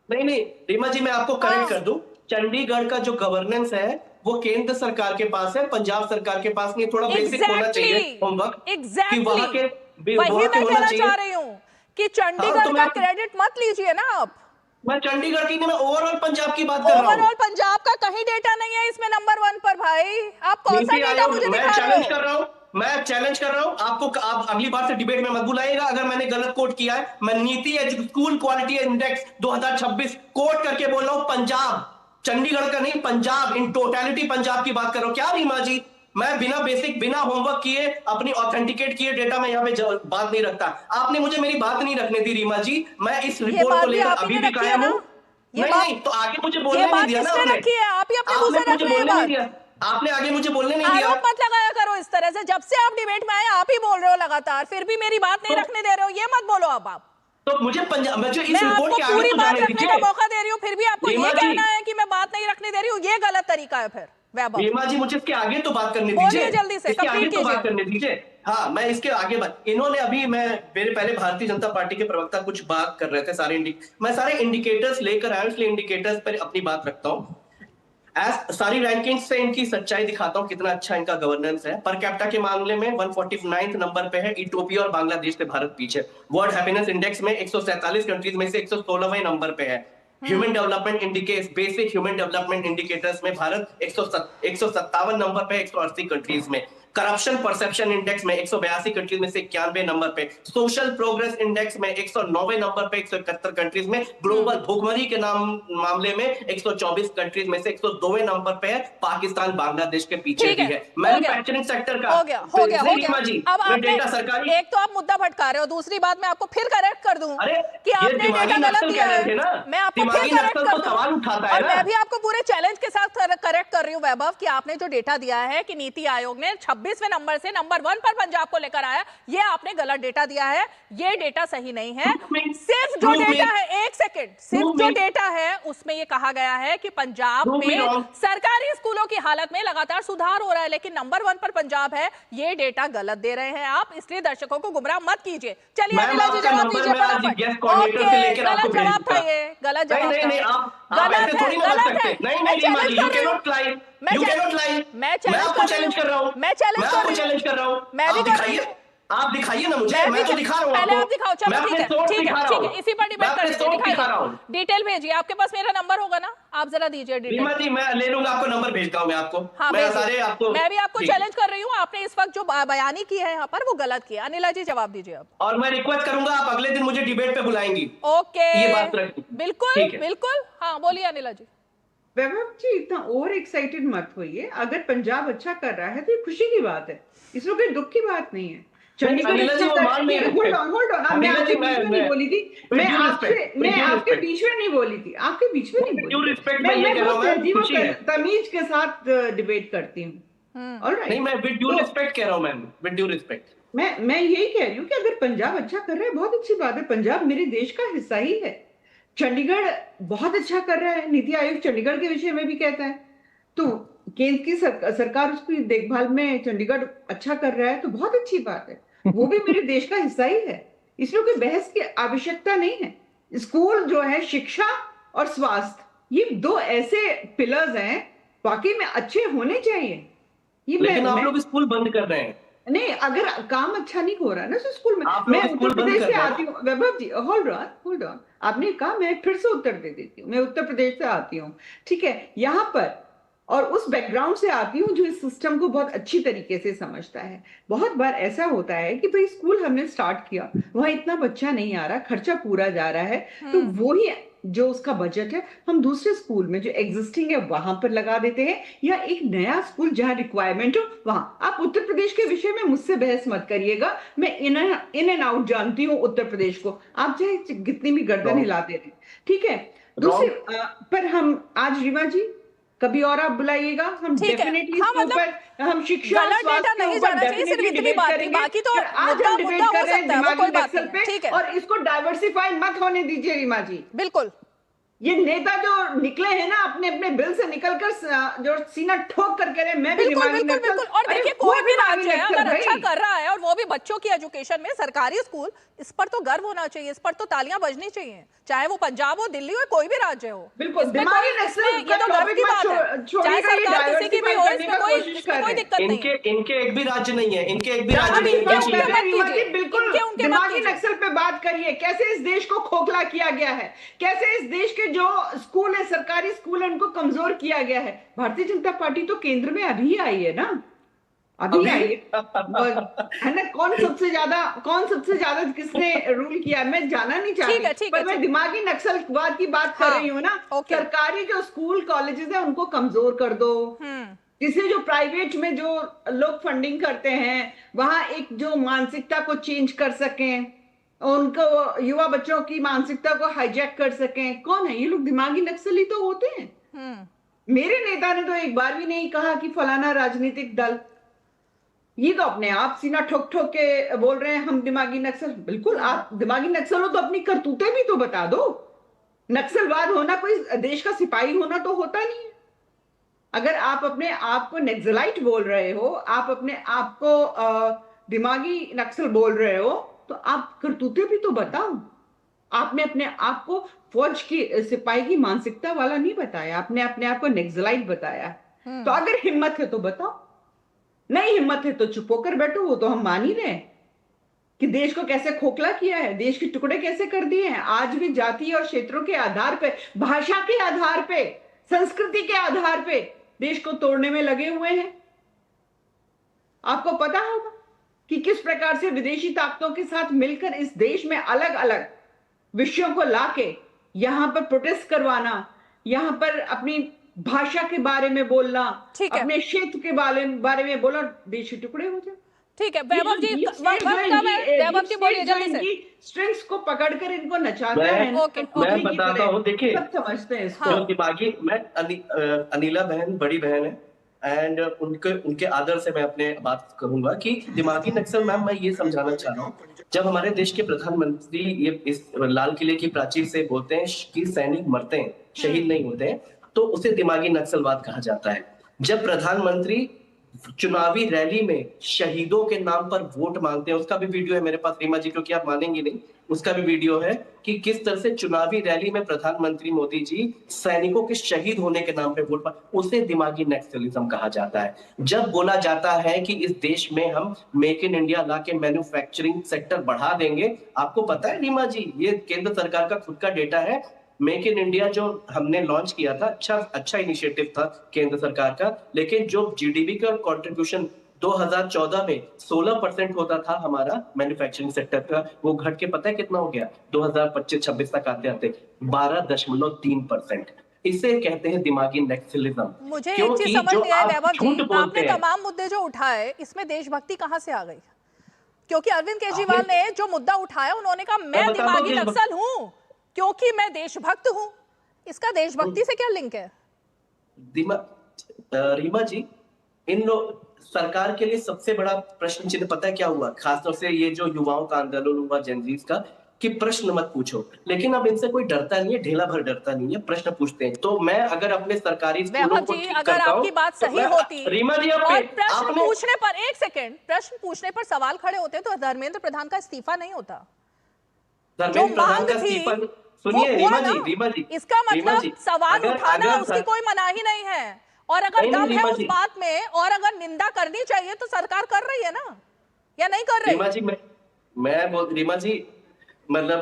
नहीं रीमा जी, मैं आपको करेक्ट कर दूं। चंडीगढ़ का जो गवर्नेंस है वो केंद्र सरकार के पास है, पंजाब सरकार के पास नहीं। थोड़ा बेसिक होना चाहिए होमवर्क कि वही मैं कहना चाह रही हूँ कि चंडीगढ़ का क्रेडिट मत लीजिए ना आप। मैं चंडीगढ़ की नहीं, मैं ओवरऑल पंजाब की बात कर रहा हूँ। ओवरऑल पंजाब का कहीं डेटा नहीं है इसमें नंबर 1 पर भाई। आप कौन सा डेटा मुझे दिखा रहे हो? मैं चैलेंज कर रहा हूँ आपको। आप अगली बार से डिबेट में मत बुलाइएगा अगर मैंने गलत कोट किया है। मैं नीति स्कूल क्वालिटी इंडेक्स 2026 कोट करके बोल रहा हूँ। पंजाब, चंडीगढ़ का नहीं, पंजाब इन टोटलिटी पंजाब की बात कर रहा हूँ। क्या रीमा जी, मैं बिना होमवर्क किए अपनी ऑथेंटिकेट किए डेटा में यहाँ पे बात नहीं रखता। आपने मुझे मेरी बात नहीं रखने दी रीमा जी। मैं इस रिपोर्ट को लेकर अभी भी कायम हूँ। नहीं, तो आगे मुझे बोलने नहीं दिया ना आपने। आपने आगे मुझे बोलने नहीं दिया। आरोप मत लगाया करो इस तरह से। जब से आप डिबेट में आए आप ही बोल रहे हो लगातार, फिर भी मेरी बात नहीं रखने दे रहे हो। ये मत बोलो अब आप। तो मुझे पंजाब में जो इस मैं रिपोर्ट के आपको आगे पूरी तो बात जाने रखने दीजिए। का मौका दे रही हूँ, फिर भी आपको ये कहना है कि मैं बात नहीं रखने दे रही हूँ, ये गलत तरीका है फिर। रीमा जी, मुझे इसके आगे तो बात करने बोलिए दीजिए, जल्दी से, इसके आगे कंप्लीट तो बात कीजिए। करने दीजिए। हाँ, मैं इसके आगे इन्होंने अभी मेरे पहले भारतीय जनता पार्टी के प्रवक्ता कुछ बात कर रहे थे। मैं सारे इंडिकेटर्स लेकर आया, इसलिए इंडिकेटर्स पर अपनी बात रखता हूँ। सारी रैंकिंग से इनकी सच्चाई दिखाता हूँ, कितना अच्छा इनका गवर्नेंस है। पर कैपिटा के मामले में 149 नंबर पे है। इथियोपिया और बांग्लादेश से भारत पीछे। वर्ल्ड हैप्पीनेस इंडेक्स में 147 कंट्रीज में से 116वें नंबर पे है। Human development indicators, basic human development indicators में भारत 157 नंबर पे, 180 कंट्रीज में। करप्शन परसेप्शन इंडेक्स में 182 कंट्रीज में से 91 नंबर पे। सोशल प्रोग्रेस इंडेक्स में 109वें नंबर पे, 171 कंट्रीज में। ग्लोबल भुखमरी के मामले में 124 कंट्रीज में से 102वें नंबर पे है। पाकिस्तान बांग्लादेश के पीछे भी है। मैन्युफैक्चरिंग सेक्टर का हो गया। अब आपने सरकारी, एक तो आप मुद्दा भटका रहे हो, दूसरी बात मैं आपको फिर करेक्ट कर दूं कि आपने डेटा गलत दिया है। मैं आपको फिर करेक्ट कर दूं और मैं भी आपको पूरे चैलेंज के साथ करेक्ट कर रही हूं वैभव कि आपने जो डेटा दिया है कि नीति आयोग ने 26वें नंबर से नंबर 1 पर पंजाब को लेकर आया, ये आपने गलत डेटा दिया है। ये डेटा सही नहीं है। सिर्फ जो डेटा है, एक सेकंड, सिर्फ जो डेटा है उसमें ये कहा गया है कि पंजाब में सरकारी स्कूलों की हालत में लगातार सुधार हो रहा है, लेकिन नंबर 1 पर पंजाब है। ये डेटा गलत दे रहे हैं आप, इसलिए दर्शकों को गुमराह मत कीजिए। चलिए अनिला जी जवाब दीजिए फटाफट। ओके, गलत जवाब था ये, गलत जवाब था। गलत है, गलत है। मैं चैलेंज कर रही हूं, मैं चैलेंज कर रहा हूं। मैं भी कर रही हूं। आप दिखाइए ना मुझे, मैं तो दिखा रहा हूं। पहले आप दिखाओ। चलो ठीक है, इसी पर डिबेट कर लीजिए। दिखाइए, डिटेल भेजिए। आपके पास मेरा नंबर होगा ना, आप जरा दीजिए डिटेल। रीमा जी, मैं ले लूंगा, आपको नंबर भेजता हूं मैं आपको। हाँ, मैं भी आपको चैलेंज कर रही हूँ। आपने इस वक्त जो बयानी की है यहाँ पर वो गलत की है। अनिला जी जवाब दीजिए अब। और मैं रिक्वेस्ट करूंगा आप अगले दिन मुझे डिबेट पे बुलाएंगी। ओके, ये बात रखिए। बिल्कुल बिल्कुल। हाँ बोलिए अनिला जी। वैभव जी, इतना ओवर एक्साइटेड मत होइए। अगर पंजाब अच्छा कर रहा है तो ये खुशी की बात है, इसमें कोई दुख की बात नहीं है। चंडीगढ़ होल्ड ऑन, मैं आपके बीच में नहीं बोली थी। मैं आपके बीच में नहीं बोली थी। आपके बीच में नहीं बोली। मैं तमीज के साथ डिबेट करती हूँ। ऑलराइट, नहीं, मैं विद ड्यू रिस्पेक्ट कह रहा हूँ मैम, विद ड्यू रिस्पेक्ट। मैं यही कह रही हूँ कि अगर पंजाब अच्छा कर रहा है बहुत अच्छी बात है। पंजाब मेरे देश का हिस्सा ही है। चंडीगढ़ बहुत अच्छा कर रहा है। नीति आयोग चंडीगढ़ के विषय में भी कहता है, तो केंद्र की सरकार उसकी देखभाल में चंडीगढ़ अच्छा कर रहा है तो बहुत अच्छी बात है। वो भी मेरे देश का हिस्सा ही है, इसलिए कोई बहस की आवश्यकता नहीं है। स्कूल जो है, शिक्षा और स्वास्थ्य, ये दो ऐसे पिलर्स हैं, वाकई में अच्छे होने चाहिए। ये लेकिन आप लोग स्कूल बंद कर रहे हैं। नहीं, अगर काम अच्छा नहीं हो रहा ना तो स्कूल में। मैं उत्तर प्रदेश से आती हूँ वैभव जी, होल्ड ऑन। आपने कहा, मैं फिर से उत्तर दे देती हूँ। मैं उत्तर प्रदेश से आती हूँ, ठीक है, यहाँ पर, और उस बैकग्राउंड से आती हूँ जो इस सिस्टम को बहुत अच्छी तरीके से समझता है। बहुत बार ऐसा होता है कि भाई स्कूल हमने स्टार्ट किया, वहां इतना बच्चा नहीं आ रहा, खर्चा पूरा जा रहा है, तो वो ही जो उसका बजट है हम दूसरे स्कूल में जो एग्जिस्टिंग है वहां पर लगा देते हैं, या एक नया स्कूल जहां रिक्वायरमेंट हो वहां। आप उत्तर प्रदेश के विषय में मुझसे बहस मत करिएगा। मैं इन एंड आउट जानती हूँ उत्तर प्रदेश को, आप चाहे कितनी भी गर्दन हिलाते रहे, ठीक है। दूसरी पर हम आज, रीमा जी, कभी और आप बुलाइएगा, हम डेफिनेटली हम शिक्षा डेटा नहीं जाना चाहिए, सिर्फ इतनी बात थी, बाकी तो आज हम डिबेट कर रहे हैं दिमागी नक्सल पे, और इसको डाइवर्सिफाई मत होने दीजिए रीमा जी। बिल्कुल, ये नेता जो निकले हैं ना अपने बिल से निकलकर जो सीना ठोक कर कह रहे हैं मैं भी दिमागी नक्सल। और देखिए, कोई भी राज्य राज्य है, नक्सल अगर अच्छा भाई। कर रहा है और वो भी बच्चों की एजुकेशन में, सरकारी स्कूल, इस पर तो गर्व होना चाहिए, इस पर तो तालियां बजनी चाहिए, चाहे वो पंजाब हो, दिल्ली हो, कोई भी राज्य हो। बिल्कुल, इसमें दिमागी कोई- नक्सल इसमें ये तो का गर्व की topic बात है, मत छोड़िएगा, चाहे ये सरकार किसी की भी हो, diversify इसमें करने कोई का कोशिश इसमें कोई कर दिक्कत नहीं है। इनके एक भी राज्य नहीं है, इनके एक भी जहाँ राज्य भी नहीं है। बात ये कर रहे हैं, चीज़ है। रीमा जी, बिल्कुल इनके उनके मत दिमागी कीजिए। नक्सल पे बात करिए, कैसे इस देश को खोखला किया गया है, कैसे इस देश के जो स्कूल है, सरकारी स्कूल है, उनको कमजोर किया गया है। भारतीय जनता पार्टी तो केंद्र में अभी आई है ना, अभी आई है ना। कौन सबसे ज्यादा किसने रूल किया है, मैं जाना नहीं चाहती, पर मैं दिमागी नक्सलवाद की बात कर रही हूँ ना। सरकारी जो स्कूल कॉलेजेस है उनको कमजोर कर दो, जिसे जो प्राइवेट में जो लोग फंडिंग करते हैं वहां एक जो मानसिकता को चेंज कर सकें, उनको युवा बच्चों की मानसिकता को हाईजैक कर सकें। कौन है ये लोग? दिमागी नक्सली तो होते हैं। मेरे नेता ने तो एक बार भी नहीं कहा कि फलाना राजनीतिक दल, ये तो अपने आप सीना ठोक ठोक के बोल रहे हैं हम दिमागी नक्सल। बिल्कुल, आप दिमागी नक्सल हो तो अपनी करतूतें भी तो बता दो। नक्सलवाद होना कोई देश का सिपाही होना तो होता नहीं है। अगर आप अपने आप को नक्सलाइट बोल रहे हो, आप अपने आप को दिमागी नक्सल बोल रहे हो, तो आप करतूतें भी तो बताओ। आपने अपने आप को फौज की सिपाही की मानसिकता वाला नहीं बताया, आपने अपने आप को नक्सलाइट बताया। तो अगर हिम्मत है तो बताओ, नहीं हिम्मत है तो चुप होकर बैठो। वो तो हम मान ही रहे हैं कि देश को कैसे खोखला किया है, देश के टुकड़े कैसे कर दिए हैं। आज भी जाति और क्षेत्रों के आधार पे, भाषा के आधार पे, संस्कृति के आधार पे देश को तोड़ने में लगे हुए हैं। आपको पता होगा कि किस प्रकार से विदेशी ताकतों के साथ मिलकर इस देश में अलग अलग विषयों को लाके यहां पर प्रोटेस्ट करवाना, यहां पर अपनी भाषा के बारे में बोलना, अपने क्षेत्र के बारे में बोलना, देश के टुकड़े हो जाए। ठीक है वैभव जी, वैभव जी बोलिए जल्दी से। स्ट्रिंग्स को पकड़कर इनको नचाता है। मैं बताता हूँ, देखिए सब समझते हैं इसको। जो दिमागी, मैं अनिला बहन बड़ी बहन है एंड उनके आदर से मैं अपने बात करूंगा कि दिमागी नक्सल, मैम मैं ये समझाना चाह रहा हूँ, जब हमारे देश के प्रधानमंत्री ये इस लाल किले की प्राचीर से बोलते हैं कि सैनिक मरते हैं, शहीद नहीं होते हैं, तो उसे दिमागी नक्सलवाद कहा जाता है। जब प्रधानमंत्री चुनावी रैली में शहीदों के नाम पर वोट मांगते हैं, उसका भी वीडियो है मेरे पास रीमा जी, क्योंकि आप मानेंगी नहीं, उसका भी वीडियो है कि किस तरह से चुनावी रैली में प्रधानमंत्री मोदी जी सैनिकों के शहीद होने के नाम पे वोट पर, उसे दिमागी नक्सलिज्म कहा जाता है। जब बोला जाता है कि इस देश में हम मेक इन इंडिया ला के मैन्युफैक्चरिंग सेक्टर बढ़ा देंगे, आपको पता है रीमा जी, ये केंद्र सरकार का खुद का डेटा है। मेक इन इंडिया जो हमने लॉन्च किया था, अच्छा इनिशिएटिव था केंद्र सरकार का, लेकिन जो जीडीपी का कंट्रीब्यूशन 2014 में 16% होता था हमारा मैन्युफैक्चरिंग सेक्टर का, वो घट के पता है कितना हो गया 2025-26 तक आते आते 12.3%। इसे कहते हैं दिमागी नक्सलिज्म। मुझे एक चीज समझ नहीं आई वैभव जी, आपने तमाम मुद्दे जो उठाए, इसमें देशभक्ति कहां से आ गई? क्योंकि अरविंद केजरीवाल ने जो मुद्दा उठाया, उन्होंने कहा मैं दिमागी नक्सल हूं क्योंकि मैं देशभक्त हूं। इसका देशभक्ति से क्या लिंक है? रीमा जी, इन लोग सरकार के लिए सबसे बड़ा प्रश्न चिन्ह पता है क्या हुआ? खासतौर से ये जो युवाओं का आंदोलन हुआ जेनजीज का, कि प्रश्न मत पूछो, लेकिन अब इनसे कोई डरता नहीं है, ढेला भर डरता नहीं है, प्रश्न पूछते हैं। तो मैं अगर अपने सरकारी स्कूलों को ठीक अगर आपकी बात सही होती रीमा जी, और प्रश्न पूछने पर, एक सेकंड, प्रश्न पूछने पर सवाल खड़े होते तो धर्मेंद्र प्रधान का इस्तीफा नहीं होता। धर्मेंद्र प्रधान का इस्तीफा, सुनिए रीमा जी, इसका मतलब सवाल उठाना उसकी कोई मनाही नहीं है, और अगर दम है उस बात में, और अगर निंदा करनी चाहिए तो सरकार कर रही है ना, या नहीं कर रही? रीमा जी, मैं बोल रीमा जी, मतलब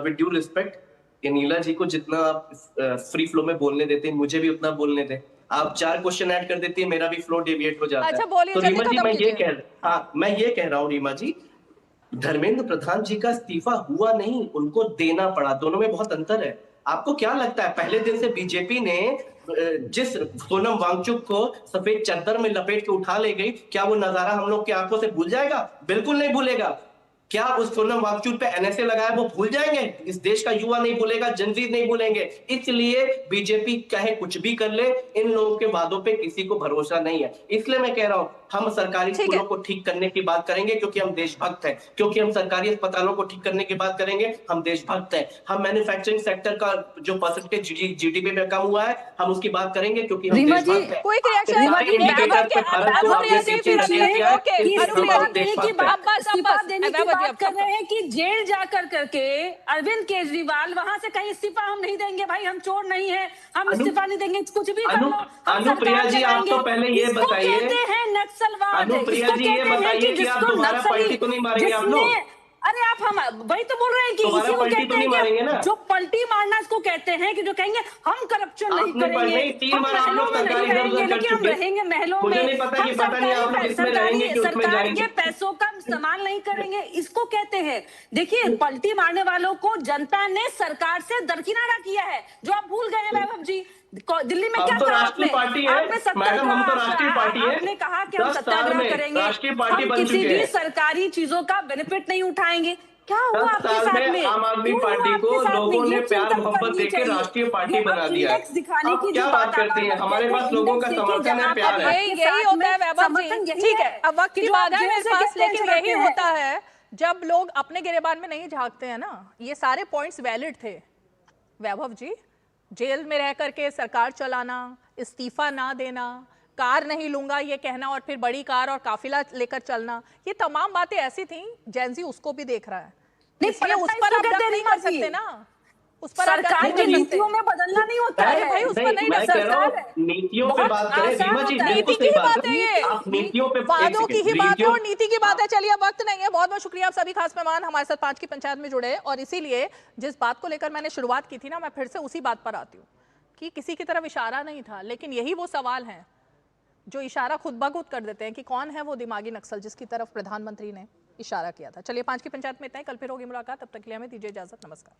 विद ड्यू रिस्पेक्ट, नीला जी को जितना आप फ्री फ्लो में बोलने देते हैं, मुझे भी उतना बोलने दें। आप 4 क्वेश्चन ऐड कर देती है, मेरा भी फ्लो डेविएट हो जाता है। अच्छा बोलिए, तो रीमा जी, मैं ये कह रहा हूँ रीमा जी, धर्मेंद्र प्रधान जी का इस्तीफा हुआ नहीं, उनको देना पड़ा। दोनों में बहुत अंतर है। आपको क्या लगता है पहले दिन से बीजेपी ने जिस सोनम वांगचुक को सफेद चादर में लपेट के उठा ले गई, क्या वो नजारा हम लोग की आंखों से भूल जाएगा? बिल्कुल नहीं भूलेगा। क्या उस सोनम वांगचुक पे एनएसए लगाया वो भूल जाएंगे? इस देश का युवा नहीं भूलेगा, जनजीत नहीं भूलेंगे। इसलिए बीजेपी चाहे कुछ भी कर ले, इन लोगों के वादों पे किसी को भरोसा नहीं है। इसलिए मैं कह रहा हूं, हम सरकारी स्कूलों को ठीक करने की बात करेंगे क्योंकि हम देशभक्त हैं, क्योंकि हम सरकारी अस्पतालों को ठीक करने की बात करेंगे, हम देशभक्त हैं। हम मैन्युफैक्चरिंग सेक्टर का जो परसेंटेज जीडीपी में कम हुआ है, हम उसकी बात करेंगे क्योंकि हम देशभक्त हैं। क्विक रिएक्शन बात कर रहे हैं कि जेल जाकर करके अरविंद केजरीवाल वहां से कहीं इस्तीफा हम नहीं देंगे भाई, हम चोर नहीं है, हम इस्तीफा नहीं देंगे, कुछ भी कर लो, अनुप्रिया जी आप तो पहले ये बताइए, कहते हैं नक्सलवाद, अनुप्रिया जी ये बताइए कि आप दोबारा पलटी तो नहीं मारेंगे आप लोग? अरे आप हम वही तो बोल रहे हैं कि इसी को कहते हैं कि जो पलटी मारना इसको कहते हैं कि जो कहेंगे हम करप्शन नहीं करेंगे, हम महलों में नहीं रहेंगे, लेकिन हम रहेंगे महलों में, हम सरकार के पैसों का इस्तेमाल नहीं करेंगे, इसको कहते हैं। देखिए पलटी मारने वालों को जनता ने सरकार से दरकिनारा किया है, जो आप भूल गए हैं वैभव जी। दिल्ली में क्या कहा आपने? आपने कहा कि हम सत्याग्रह करेंगे, हम किसी भी सरकारी चीजों का बेनिफिट नहीं उठाएंगे। क्या हुआ आपके साथ में? आम आदमी पार्टी को लोगों ने प्यार मोहब्बत देकर राष्ट्रीय पार्टी बना दिया है। दिखाने की क्या बात करती हैं? हमारे पास लोगों का समर्थन है, प्यार है। यही होता है वैभव जी, ठीक है, अब वक्त की बात है मेरे पास, लेकिन यही होता है जब लोग अपने गिरेबान में नहीं झांकते हैं ना। ये सारे पॉइंट्स वैलिड थे वैभव जी, जेल में रह करके सरकार चलाना, इस्तीफा ना देना, कार नहीं लूंगा ये कहना और फिर बड़ी कार और काफिला लेकर चलना, ये तमाम बातें ऐसी थी जेंजी उसको भी देख रहा है, इसलिए उस पर आप नहीं कर सकते ना, उस पर सरकार की नीतियों में बदलना नहीं होता है भाई, उस पर नहीं मैं कह रहा हूं नीतियों पे बात करें रीमा जी, नीति की ही बात है ये, आप नीतियों पे वादों की ही बात है और नीति की बात है। चलिए वक्त नहीं है, बहुत बहुत शुक्रिया आप सभी खास मेहमान हमारे साथ 5 की पंचायत में जुड़े, और इसीलिए जिस बात को लेकर मैंने शुरुआत की थी ना, मैं फिर से उसी बात पर आती हूँ कि किसी की तरफ इशारा नहीं था, लेकिन यही वो सवाल है जो इशारा खुद ब खुद कर देते हैं कि कौन है वो दिमागी नक्सल जिसकी तरफ प्रधानमंत्री ने इशारा किया था। चलिए 5 की पंचायत में इतना ही, कल फिर होगी मुलाकात, तब तक के लिए हमें दीजिए इजाजत, नमस्कार।